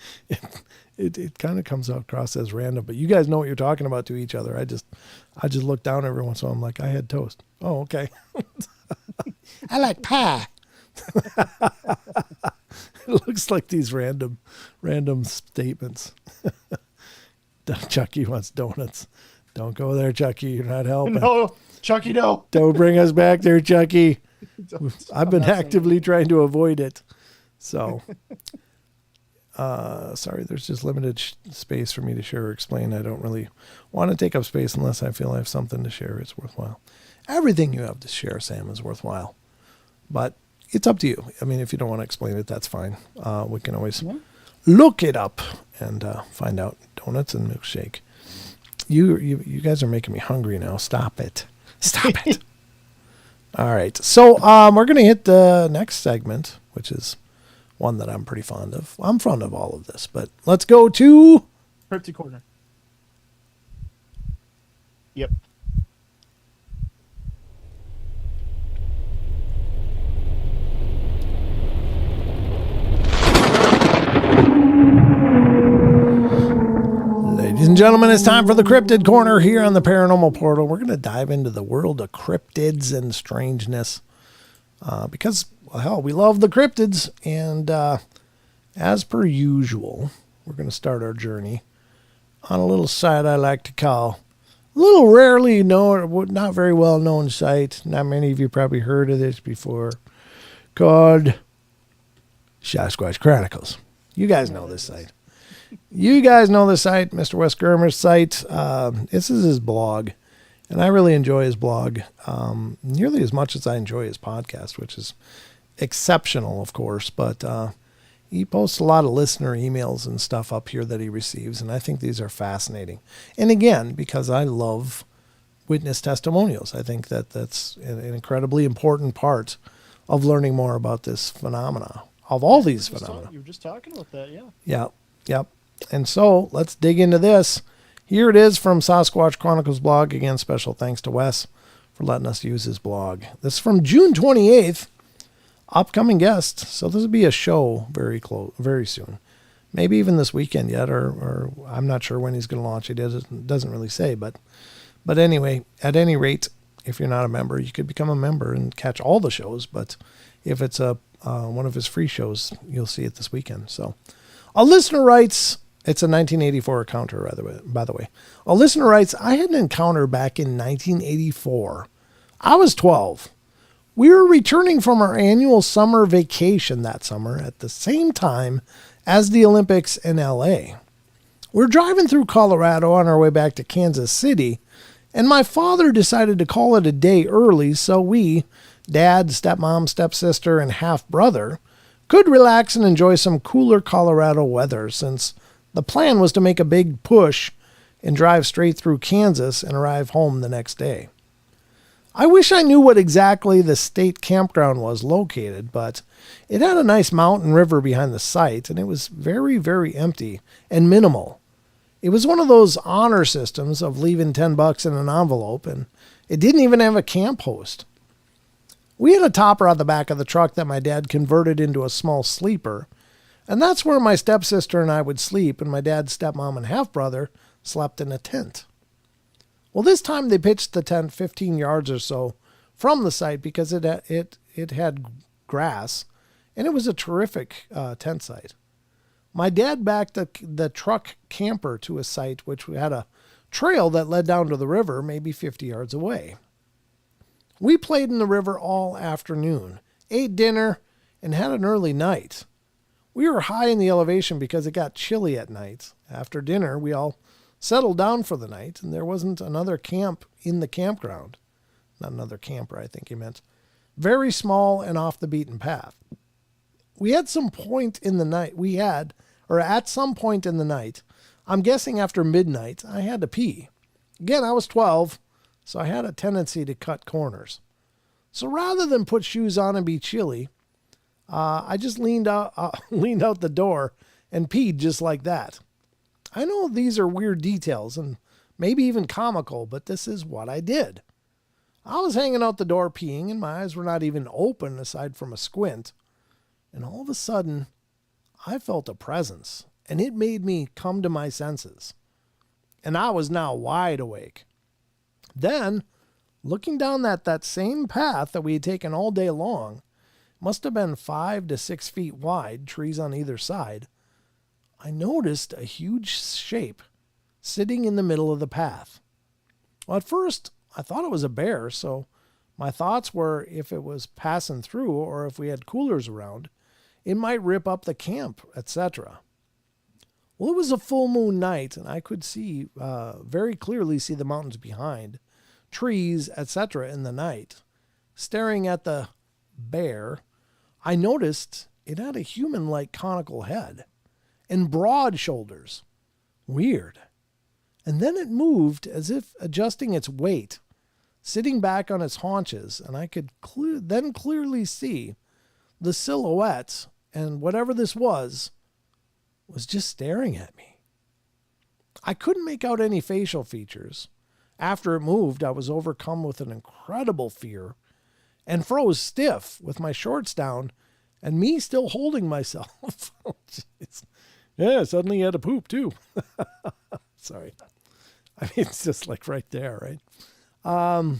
It kind of comes across as random, but you guys know what you're talking about to each other. I just look down every once in a while. I'm like, I had toast. Oh, okay. I like pie. It looks like these random statements. Chucky wants donuts. Don't go there, Chucky. You're not helping. No, Chucky, no. Don't bring us back there, Chucky. I've been actively trying to avoid it. So, sorry, there's just limited space for me to share or explain. I don't really want to take up space unless I feel I have something to share. It's worthwhile. Everything you have to share, Sam, is worthwhile. But it's up to you. I mean, if you don't want to explain it, that's fine. We can always look it up and find out. Donuts and milkshake. You guys are making me hungry now. Stop it. Stop it. All right. So we're going to hit the next segment, which is one that I'm pretty fond of. I'm fond of all of this, but let's go to Crypted Corner. Yep. Ladies and gentlemen, it's time for the Cryptid Corner here on the Paranormal Portal. We're going to dive into the world of cryptids and strangeness because, well, hell, we love the cryptids. And as per usual, we're going to start our journey on a little site I like to call a little rarely known, not very well known site. Not many of you probably heard of this before, called Sasquatch Chronicles. You guys know this site. You guys know the site, Mr. Wes Germer's site. This is his blog, and I really enjoy his blog nearly as much as I enjoy his podcast, which is exceptional, of course. But he posts a lot of listener emails and stuff up here that he receives, and I think these are fascinating. And again, because I love witness testimonials, I think that's an incredibly important part of learning more about this phenomena, of all these phenomena. You were just talking about that, yeah. Yeah, yep. And so let's dig into this. Here it is from Sasquatch Chronicles blog. Again, special thanks to Wes for letting us use his blog. This is from June 28th. Upcoming guest. So this will be a show very soon. Maybe even this weekend yet, or I'm not sure when he's going to launch. He doesn't really say, but anyway, at any rate, if you're not a member, you could become a member and catch all the shows. But if it's one of his free shows, you'll see it this weekend. So a listener writes, it's a 1984 encounter, by the way. A listener writes, I had an encounter back in 1984. I was 12. We were returning from our annual summer vacation that summer at the same time as the Olympics in LA. We're driving through Colorado on our way back to Kansas City, and my father decided to call it a day early so we, dad, stepmom, stepsister, and half-brother, could relax and enjoy some cooler Colorado weather, since the plan was to make a big push and drive straight through Kansas and arrive home the next day. I wish I knew what exactly the state campground was located, but it had a nice mountain river behind the site, and it was very, very empty and minimal. It was one of those honor systems of leaving $10 in an envelope, and it didn't even have a camp host. We had a topper on the back of the truck that my dad converted into a small sleeper, and that's where my stepsister and I would sleep, and my dad's stepmom and half-brother slept in a tent. Well, this time they pitched the tent 15 yards or so from the site because it had grass, and it was a terrific tent site. My dad backed the truck camper to a site which had a trail that led down to the river, maybe 50 yards away. We played in the river all afternoon, ate dinner, and had an early night. We were high in the elevation because it got chilly at night. After dinner, we all settled down for the night, and there wasn't another camp in the campground. Not another camper, I think he meant. Very small and off the beaten path. At some point in the night, I'm guessing after midnight, I had to pee. Again, I was 12, so I had a tendency to cut corners. So rather than put shoes on and be chilly, I just leaned out the door and peed just like that. I know these are weird details and maybe even comical, but this is what I did. I was hanging out the door peeing, and my eyes were not even open aside from a squint. And all of a sudden, I felt a presence, and it made me come to my senses. And I was now wide awake. Then, looking down that same path that we had taken all day long, must have been 5 to 6 feet wide, trees on either side, I noticed a huge shape sitting in the middle of the path. Well, at first, I thought it was a bear, so my thoughts were if it was passing through or if we had coolers around, it might rip up the camp, etc. Well, it was a full moon night, and I could very clearly see the mountains behind, trees, etc. in the night. Staring at the bear, I noticed it had a human-like conical head and broad shoulders. Weird. And then it moved as if adjusting its weight, sitting back on its haunches, and I could then clearly see the silhouette, and whatever this was just staring at me. I couldn't make out any facial features. After it moved, I was overcome with an incredible fear and froze stiff with my shorts down and me still holding myself. Oh, jeez. Yeah, suddenly had to poop too. Sorry. I mean, it's just like right there, right?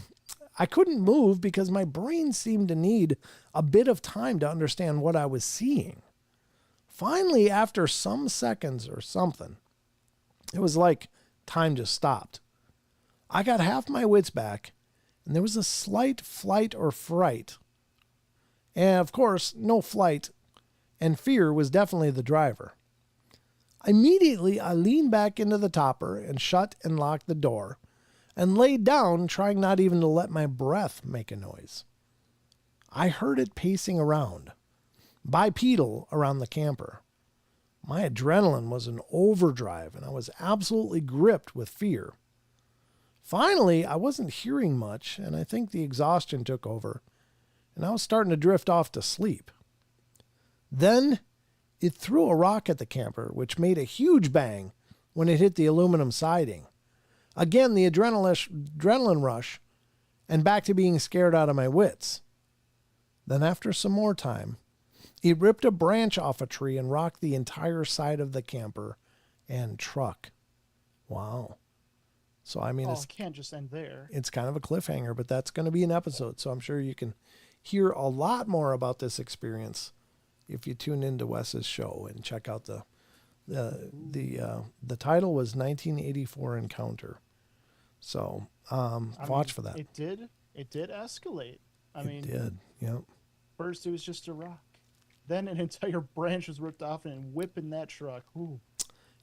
I couldn't move because my brain seemed to need a bit of time to understand what I was seeing. Finally, after some seconds or something, it was like time just stopped. I got half my wits back, and there was a slight flight or fright. And of course, no flight, and fear was definitely the driver. Immediately, I leaned back into the topper and shut and locked the door, and laid down, trying not even to let my breath make a noise. I heard it pacing around, bipedal around the camper. My adrenaline was in overdrive, and I was absolutely gripped with fear. Finally, I wasn't hearing much, and I think the exhaustion took over, and I was starting to drift off to sleep. Then it threw a rock at the camper, which made a huge bang when it hit the aluminum siding. Again, the adrenaline rush, and back to being scared out of my wits. Then after some more time, it ripped a branch off a tree and rocked the entire side of the camper and truck. Wow. So, I mean, it can't just end there. It's kind of a cliffhanger, but that's going to be an episode. So I'm sure you can hear a lot more about this experience if you tune into Wes's show and check out the title was 1984 Encounter. So watch for that. It did escalate. It did. Yep. First it was just a rock. Then an entire branch was ripped off and whipping that truck. Ooh.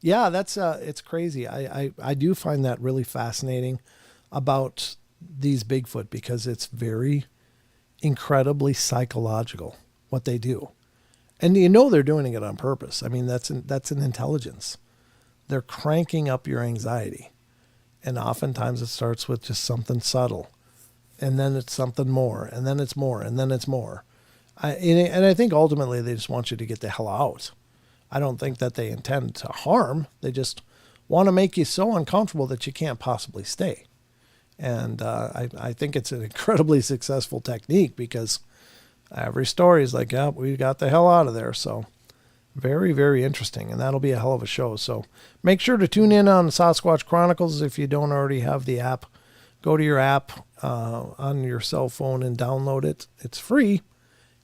Yeah, that's it's crazy. I do find that really fascinating about these Bigfoot because it's very incredibly psychological what they do. And you know they're doing it on purpose. I mean, that's an intelligence. They're cranking up your anxiety. And oftentimes it starts with just something subtle. And then it's something more. And then it's more. And then it's more. And I think ultimately they just want you to get the hell out. I don't think that they intend to harm. They just want to make you so uncomfortable that you can't possibly stay. And I think it's an incredibly successful technique because every story is like, yeah, we got the hell out of there. So very, very interesting. And that'll be a hell of a show. So make sure to tune in on Sasquatch Chronicles if you don't already have the app. Go to your app on your cell phone and download it. It's free.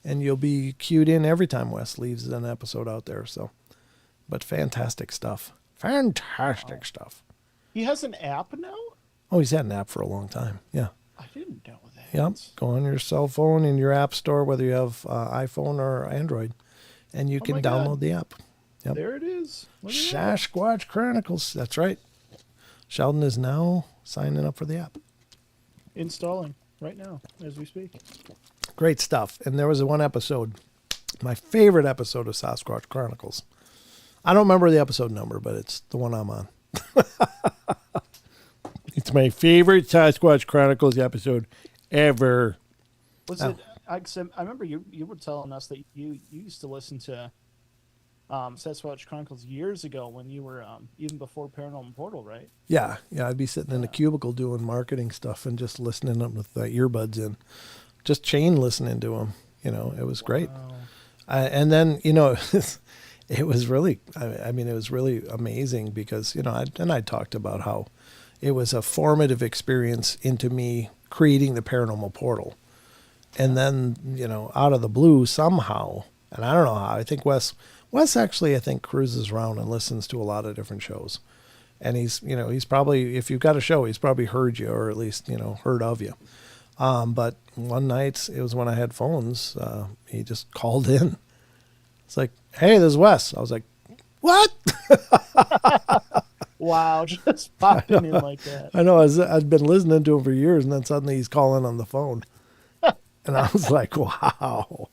And you'll be cued in every time Wes leaves an episode out there. So, but fantastic stuff. Fantastic stuff. He has an app now? Oh, he's had an app for a long time. Yeah. I didn't know that. Yep. Go on your cell phone in your app store, whether you have iPhone or Android, and you can download the app. Yep. There it is. Sasquatch Chronicles. That's right. Sheldon is now signing up for the app. Installing right now as we speak. Great stuff. And there was one episode, my favorite episode of Sasquatch Chronicles. I don't remember the episode number, but it's the one I'm on. It's my favorite Sasquatch Chronicles episode ever. Was it? I remember you were telling us that you used to listen to Sasquatch Chronicles years ago when you were even before Paranormal Portal, right? Yeah. I'd be sitting in a cubicle doing marketing stuff and just listening up with earbuds in. Just chain listening to them, it was great. And then, it was really, it was really amazing because, I talked about how it was a formative experience into me creating the Paranormal Portal. And then, out of the blue somehow, and I don't know how, I think Wes actually, I think cruises around and listens to a lot of different shows. And he's probably, if you've got a show, he's probably heard you or at least, heard of you. But one night, it was when I had phones, he just called in. It's like, hey, this is Wes. I was like, what? Wow, just popping in like that. I know, I'd been listening to him for years, and then suddenly he's calling on the phone. And I was like, wow,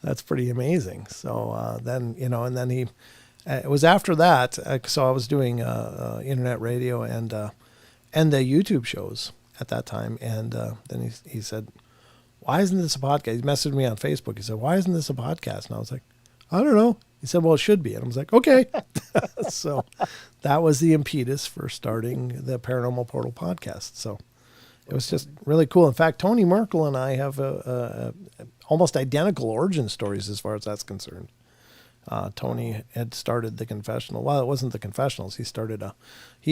that's pretty amazing. So then, and then it was after that, so I was doing internet radio and the YouTube shows at that time. And then he said, why isn't this a podcast? He messaged me on Facebook. He said, why isn't this a podcast? And I was like, I don't know. He said, well, it should be. And I was like, okay. So that was the impetus for starting the Paranormal Portal podcast. So it was just really cool. In fact, Tony Merkel and I have a almost identical origin stories as far as that's concerned. Tony had started the confessional. Well, it wasn't the confessionals. He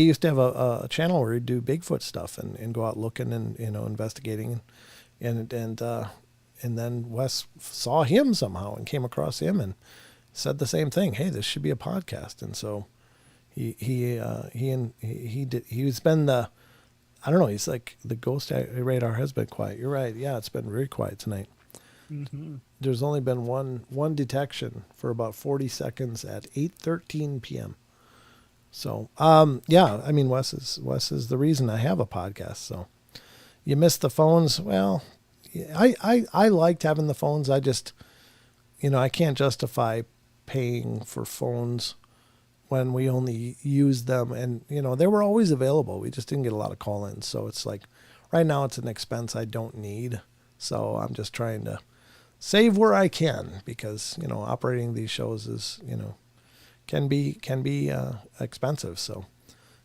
used to have a channel where he'd do Bigfoot stuff and go out looking and, investigating. And then Wes saw him somehow and came across him and said the same thing. Hey, this should be a podcast. And so he's been the, I don't know, he's like the ghost radar has been quiet. You're right. Yeah, it's been very quiet tonight. Mm-hmm. There's only been one detection for about 40 seconds at 8:13 p.m. So, Wes is the reason I have a podcast. So you missed the phones. Well, I liked having the phones. I just, I can't justify paying for phones when we only used them and, they were always available. We just didn't get a lot of call-ins. So it's like right now it's an expense I don't need. So I'm just trying to save where I can because, operating these shows is, can be expensive. So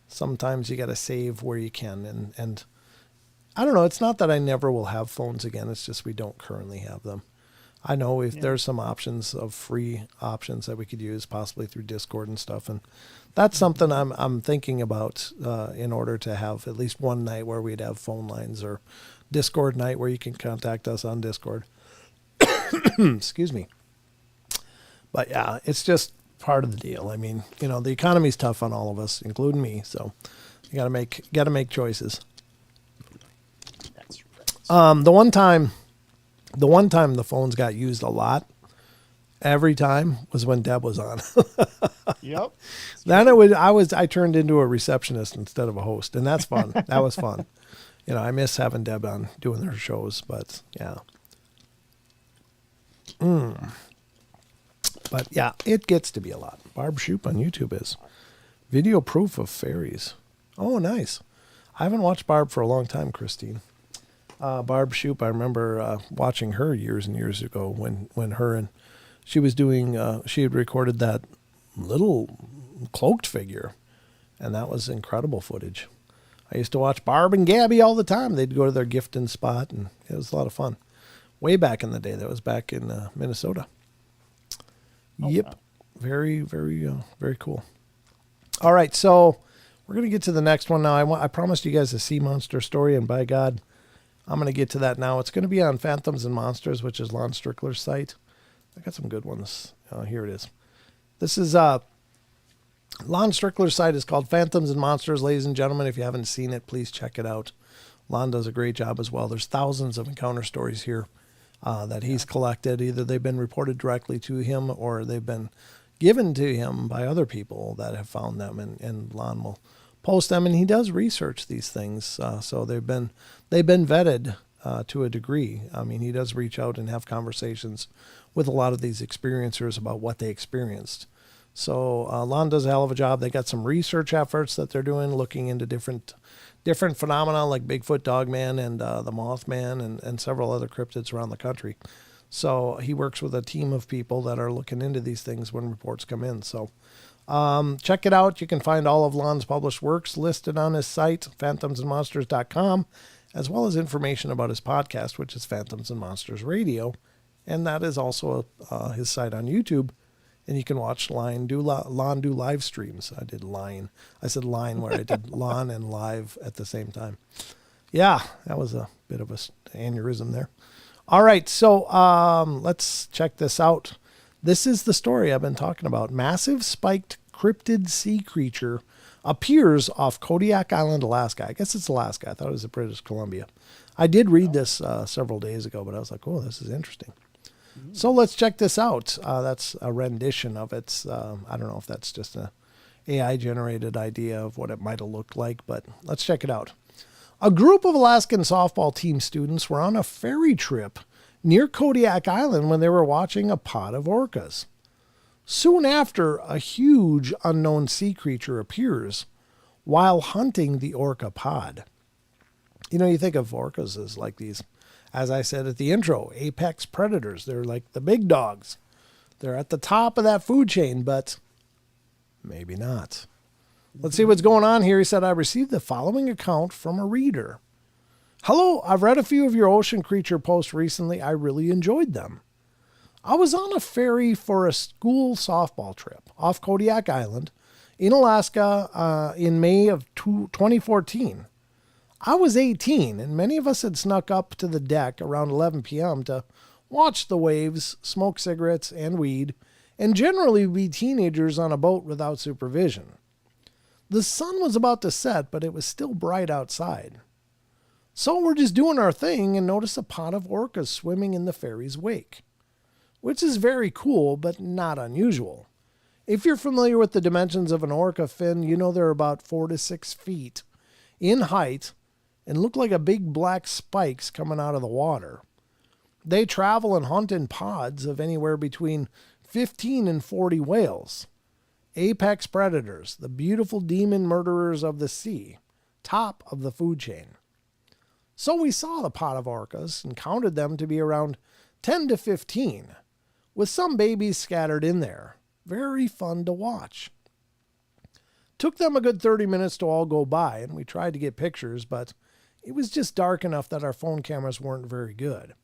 sometimes you got to save where you can. And I don't know. It's not that I never will have phones again. It's just we don't currently have them. I know if there's some options of free options that we could use possibly through Discord and stuff. And that's something I'm thinking about in order to have at least one night where we'd have phone lines or Discord night where you can contact us on Discord. Excuse me. But yeah, it's just part of the deal. I mean, the economy's tough on all of us, including me. So you got to make choices. That's right. The one time the phones got used a lot, every time was when Deb was on. Yep. Then I turned into a receptionist instead of a host, and that's fun. That was fun. I miss having Deb on doing her shows, but yeah. But yeah, it gets to be a lot. Barb Shoop on YouTube is video proof of fairies. Oh, nice. I haven't watched Barb for a long time, Christine. Barb Shoop, I remember watching her years and years ago when her and she was doing, she had recorded that little cloaked figure, and that was incredible footage. I used to watch Barb and Gabby all the time. They'd go to their gifting spot, and it was a lot of fun. Way back in the day. That was back in Minnesota. Oh, Yep. wow. Very, very, very cool. All right, so we're going to get to the next one now. I promised you guys a sea monster story, and by God, I'm going to get to that now. It's going to be on Phantoms and Monsters, which is Lon Strickler's site. I got some good ones. Here it is. This is Lon Strickler's site is called Phantoms and Monsters. Ladies and gentlemen, if you haven't seen it, please check it out. Lon does a great job as well. There's thousands of encounter stories here that he's collected. Either they've been reported directly to him or they've been given to him by other people that have found them, and Lon will post them, and he does research these things. So they've been vetted to a degree. I mean, he does reach out and have conversations with a lot of these experiencers about what they experienced. So Lon does a hell of a job. They got some research efforts that they're doing, looking into different phenomena like Bigfoot, Dogman, and the Mothman, and several other cryptids around the country. So he works with a team of people that are looking into these things when reports come in. So check it out. You can find all of Lon's published works listed on his site, phantomsandmonsters.com, as well as information about his podcast, which is Phantoms and Monsters Radio. And that is also his site on YouTube. And you can watch Lon do live streams. I did line. I said line where I did Lon and live at the same time. Yeah, that was a bit of an aneurysm there. All right, so let's check this out. This is the story I've been talking about. Massive spiked cryptid sea creature appears off Kodiak Island, Alaska. I guess it's Alaska. I thought it was British Columbia. I did read this several days ago, but I was like, oh, this is interesting. So let's check this out. That's a rendition of it. I don't know if that's just an AI-generated idea of what it might have looked like, but let's check it out. A group of Alaskan softball team students were on a ferry trip near Kodiak Island when they were watching a pod of orcas. Soon after, a huge unknown sea creature appears while hunting the orca pod. You know, you think of orcas as like these, as I said at the intro, apex predators. They're like the big dogs. They're at the top of that food chain, but maybe not. Let's see what's going on here. He said, I received the following account from a reader. Hello, I've read a few of your ocean creature posts recently. I really enjoyed them. I was on a ferry for a school softball trip off Kodiak Island in Alaska in May of 2014. I was 18, and many of us had snuck up to the deck around 11 p.m. to watch the waves, smoke cigarettes and weed, and generally be teenagers on a boat without supervision. The sun was about to set, but it was still bright outside. So we're just doing our thing and notice a pod of orcas swimming in the ferry's wake, which is very cool, but not unusual. If you're familiar with the dimensions of an orca fin, you know they're about 4 to 6 feet in height and look like a big black spikes coming out of the water. They travel and hunt in pods of anywhere between 15 and 40 whales. Apex predators, the beautiful demon murderers of the sea, top of the food chain. So we saw the pod of orcas and counted them to be around 10 to 15, with some babies scattered in there. Very fun to watch. Took them a good 30 minutes to all go by, and we tried to get pictures, but it was just dark enough that our phone cameras weren't very good.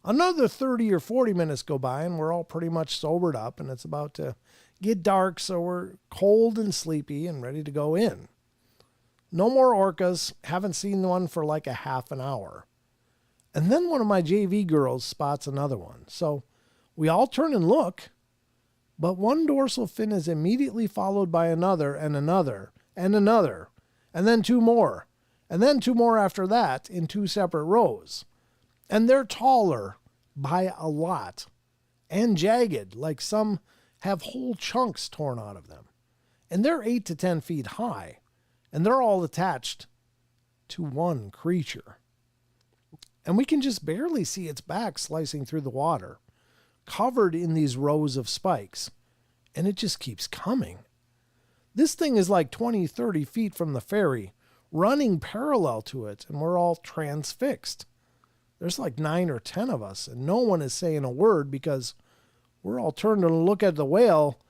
Another 30 or 40 minutes go by, and we're all pretty much sobered up, and it's about to get dark, so we're cold and sleepy and ready to go in. No more orcas. Haven't seen one for like a half an hour. And then one of my JV girls spots another one. So we all turn and look, but one dorsal fin is immediately followed by another and another and another, and then 2 more, and then 2 more after that in 2 separate rows. And they're taller by a lot and jagged, like some have whole chunks torn out of them. And they're 8 to 10 feet high, and they're all attached to one creature. And we can just barely see its back slicing through the water, covered in these rows of spikes. And it just keeps coming. This thing is like 20, 30 feet from the ferry, running parallel to it, and we're all transfixed. There's like 9 or 10 of us, and no one is saying a word because we're all turned to look at the whale,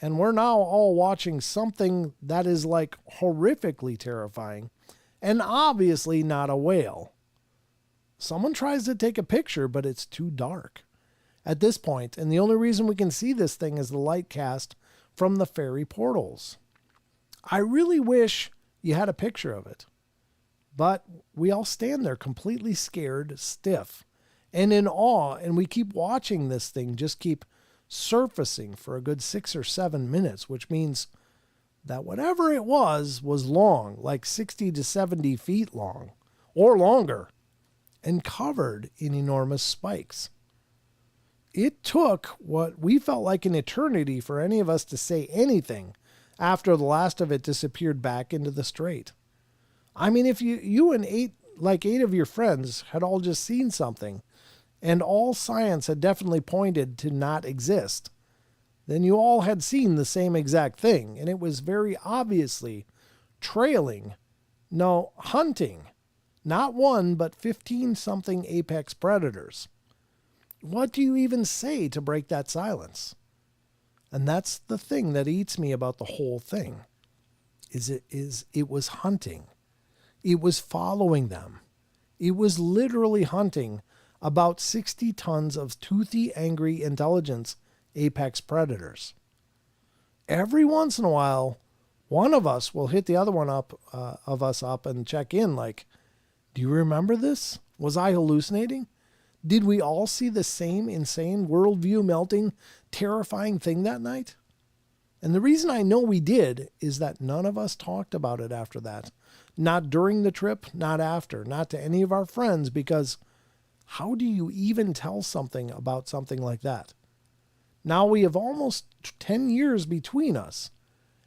and we're now all watching something that is like horrifically terrifying, and obviously not a whale. Someone tries to take a picture, but it's too dark at this point, and the only reason we can see this thing is the light cast from the ferry portals. I really wish you had a picture of it, but we all stand there completely scared, stiff, and in awe, and we keep watching this thing just keep surfacing for a good 6 or 7 minutes, which means that whatever it was long, like 60 to 70 feet long, or longer, and covered in enormous spikes. It took what we felt like an eternity for any of us to say anything after the last of it disappeared back into the strait. I mean, if you and 8 of your friends had all just seen something, and all science had definitely pointed to not exist, then you all had seen the same exact thing, and it was very obviously hunting, not 1, but 15-something apex predators. What do you even say to break that silence? And that's the thing that eats me about the whole thing, it was hunting. It was following them. It was literally hunting about 60 tons of toothy, angry intelligence apex predators. Every once in a while, one of us will hit the other one up and check in like, do you remember this? Was I hallucinating? Did we all see the same insane worldview melting, terrifying thing that night? And the reason I know we did is that none of us talked about it after that. Not during the trip, not after, not to any of our friends, because how do you even tell something about something like that? Now we have almost 10 years between us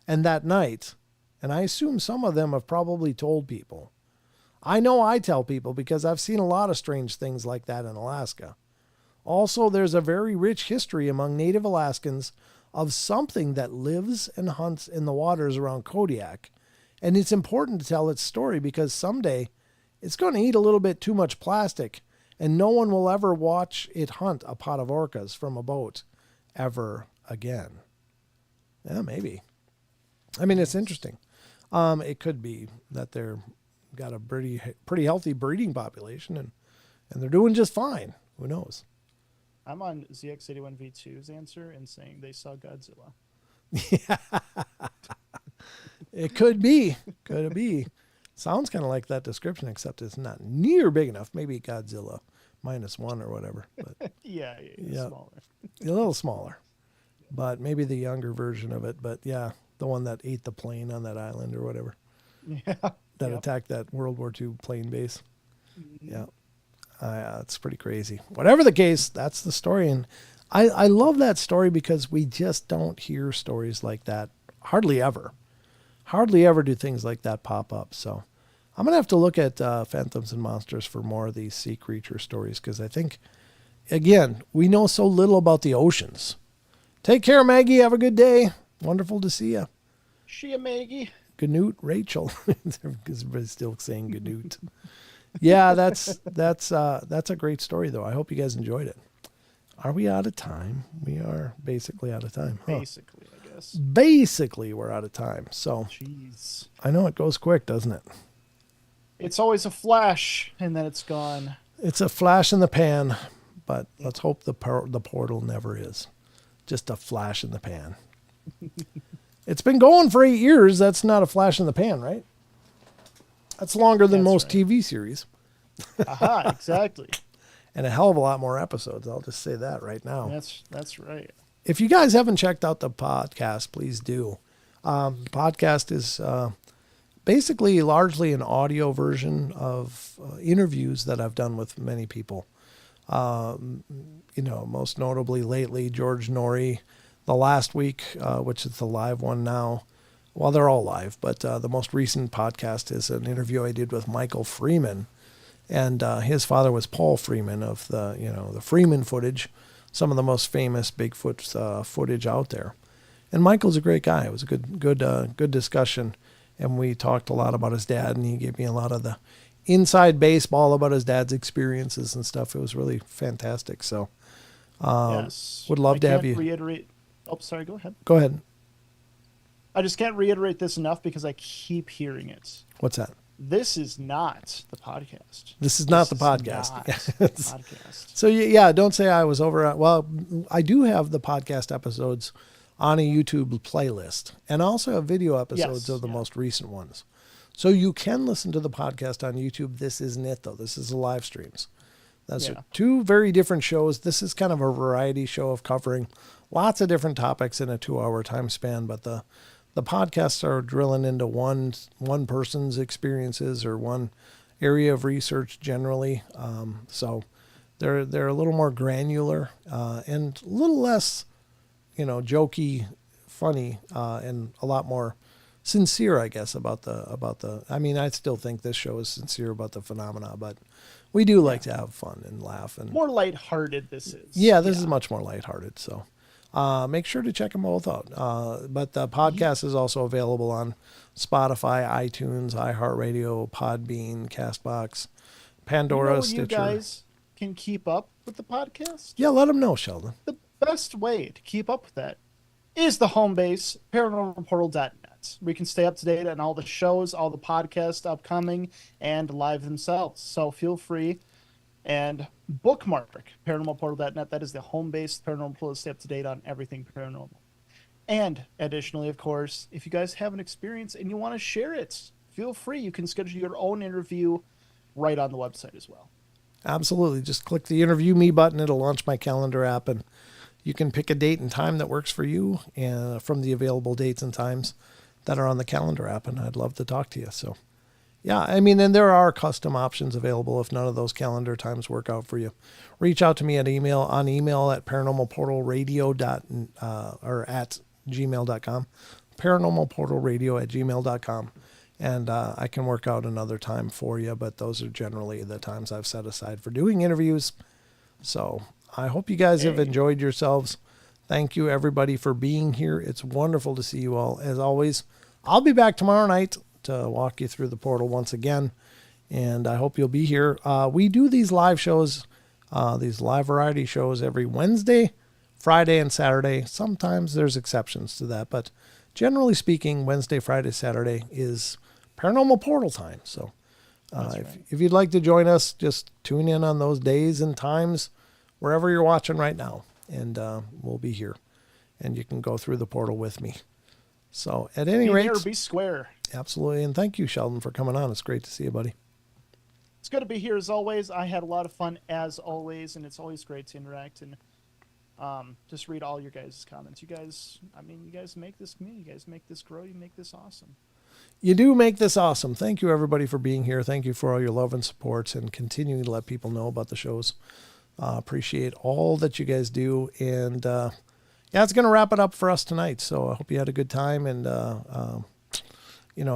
and that night, and I assume some of them have probably told people. I know I tell people because I've seen a lot of strange things like that in Alaska. Also, there's a very rich history among Native Alaskans of something that lives and hunts in the waters around Kodiak. And it's important to tell its story because someday it's going to eat a little bit too much plastic and no one will ever watch it hunt a pot of orcas from a boat ever again. Yeah, maybe. I mean, it's interesting. It could be that they're got a pretty healthy breeding population and they're doing just fine. Who knows? I'm on ZX81V2's answer and saying they saw Godzilla. Yeah. It could be. Could be. Sounds kind of like that description, except it's not near big enough. Maybe Godzilla -1 or whatever. But yeah, smaller. A little smaller. But maybe the younger version of it. But yeah, the one that ate the plane on that island or whatever. Yeah. That attacked that World War II plane base. Mm-hmm. Yeah. It's pretty crazy. Whatever the case, that's the story. And I love that story because we just don't hear stories like that hardly ever. Hardly ever do things like that pop up. So I'm going to have to look at Phantoms and Monsters for more of these sea creature stories because I think, again, we know so little about the oceans. Take care, Maggie. Have a good day. Wonderful to see you. See ya, Maggie. Ganoot, Rachel. Everybody's still saying Ganoot. Yeah, that's a great story, though. I hope you guys enjoyed it. Are we out of time? We are basically out of time. Huh? Basically, I guess. Basically, we're out of time. So, jeez. I know it goes quick, doesn't it? It's always a flash, and then it's gone. It's a flash in the pan, but let's hope the portal never is. Just a flash in the pan. It's been going for 8 years. That's not a flash in the pan, right? That's longer than most right. TV series. Aha, exactly. And a hell of a lot more episodes. I'll just say that right now. That's right. If you guys haven't checked out the podcast, please do. Podcast is basically largely an audio version of interviews that I've done with many people. Most notably lately, George Norrie. The last week, which is the live one now. Well, they're all live, but the most recent podcast is an interview I did with Michael Freeman. And his father was Paul Freeman of the Freeman footage, some of the most famous Bigfoot footage out there. And Michael's a great guy. It was a good discussion. and we talked a lot about his dad, and he gave me a lot of the inside baseball about his dad's experiences and stuff. It was really fantastic. So, Yes. would love to have you reiterate. Oh, sorry. Go ahead. Go ahead. I just can't reiterate this enough because I keep hearing it. What's that? This is not the podcast. This is not the podcast. Not the podcast. So yeah, don't say I was over. Well, I do have the podcast episodes on a YouTube playlist, and also have video episodes of the most recent ones. So you can listen to the podcast on YouTube. This isn't it though. This is the live streams. That's two very different shows. This is kind of a variety show of covering lots of different topics in a 2-hour time span, but the podcasts are drilling into one person's experiences or one area of research generally. So they're a little more granular and a little less, jokey, funny, and a lot more sincere, I guess, about the. I mean, I still think this show is sincere about the phenomena, but we do like to have fun and laugh and more lighthearted. This is this is much more lighthearted. So. Make sure to check them both out. But the podcast is also available on Spotify, iTunes, iHeartRadio, Podbean, Castbox, Pandora, Stitcher. You guys can keep up with the podcast? Yeah, let them know, Sheldon. The best way to keep up with that is the home base, paranormalportal.net. We can stay up to date on all the shows, all the podcasts upcoming, and live themselves. So feel free. And bookmark paranormalportal.net. That is the home base. Paranormal Portal to stay up to date on everything paranormal. And additionally, of course, if you guys have an experience and you want to share it, feel free. You can schedule your own interview right on the website as well. Absolutely. Just click the interview me button. It'll launch my calendar app, and you can pick a date and time that works for you and from the available dates and times that are on the calendar app. And I'd love to talk to you. So. Yeah, I mean, and there are custom options available if none of those calendar times work out for you. Reach out to me at email at paranormalportalradio or at gmail.com, paranormalportalradio@gmail.com, and I can work out another time for you, but those are generally the times I've set aside for doing interviews. So I hope you guys have enjoyed yourselves. Thank you, everybody, for being here. It's wonderful to see you all. As always, I'll be back tomorrow night to walk you through the portal once again, and I hope you'll be here. We do these live shows, these live variety shows every Wednesday, Friday, and Saturday. Sometimes there's exceptions to that, but generally speaking, Wednesday, Friday, Saturday is Paranormal Portal time. So if you'd like to join us, just tune in on those days and times wherever you're watching right now, and we'll be here, and you can go through the portal with me. So at any rate, be square. Absolutely. And thank you, Sheldon, for coming on. It's great to see you, buddy. It's good to be here as always. I had a lot of fun as always, and it's always great to interact and just read all your guys' comments. You guys make this community. You guys make this grow. You make this awesome. You do make this awesome. Thank you, everybody, for being here. Thank you for all your love and support and continuing to let people know about the shows. Appreciate all that you guys do. And it's going to wrap it up for us tonight. So I hope you had a good time. And,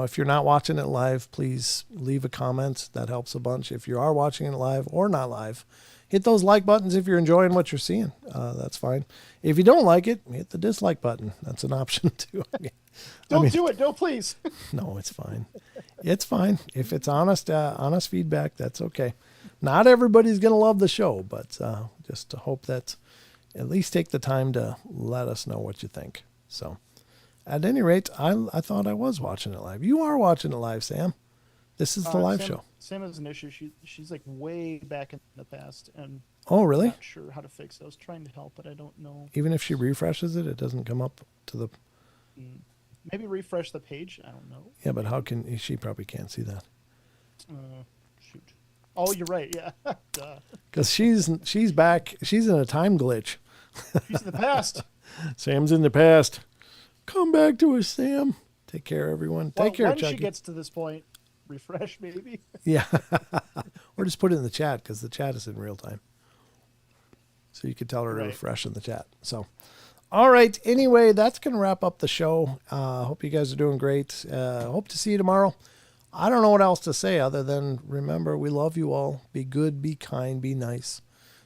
if you're not watching it live, please leave a comment. That helps a bunch. If you are watching it live or not live, hit those like buttons if you're enjoying what you're seeing. That's fine. If you don't like it, hit the dislike button. That's an option too. Don't do it. No, please. No, it's fine. It's fine. If it's honest feedback, that's okay. Not everybody's going to love the show, but just to hope that at least take the time to let us know what you think. So at any rate, I thought I was watching it live. You are watching it live, Sam. This is the live show. Sam has an issue. She's like way back in the past, and oh, really? I'm not sure how to fix it. I was trying to help, but I don't know. Even if she refreshes it, it doesn't come up to the. Maybe refresh the page. I don't know. Yeah, but how can she? Probably can't see that. Shoot. Oh, you're right. Yeah. Because she's back. She's in a time glitch. She's in the past. Sam's in the past. Come back to us, Sam. Take care, everyone. Take care, Chucky. When she gets to this point, refresh maybe. Yeah. Or just put it in the chat, because the chat is in real time. So you could tell her to refresh in the chat. So, all right. Anyway, that's going to wrap up the show. Hope you guys are doing great. Hope to see you tomorrow. I don't know what else to say other than remember, we love you all. Be good, be kind, be nice.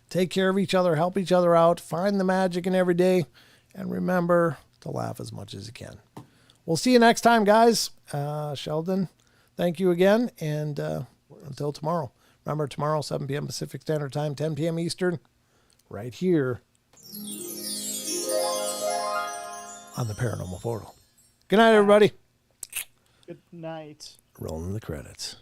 Take care of each other, help each other out, find the magic in every day, and remember to laugh as much as you can. we'll see you next time, guys. Sheldon, thank you again. And until tomorrow. Remember, tomorrow, 7 p.m. Pacific Standard Time, 10 p.m. Eastern, right here on the Paranormal Portal. Good night, everybody. Good night. Rolling the credits.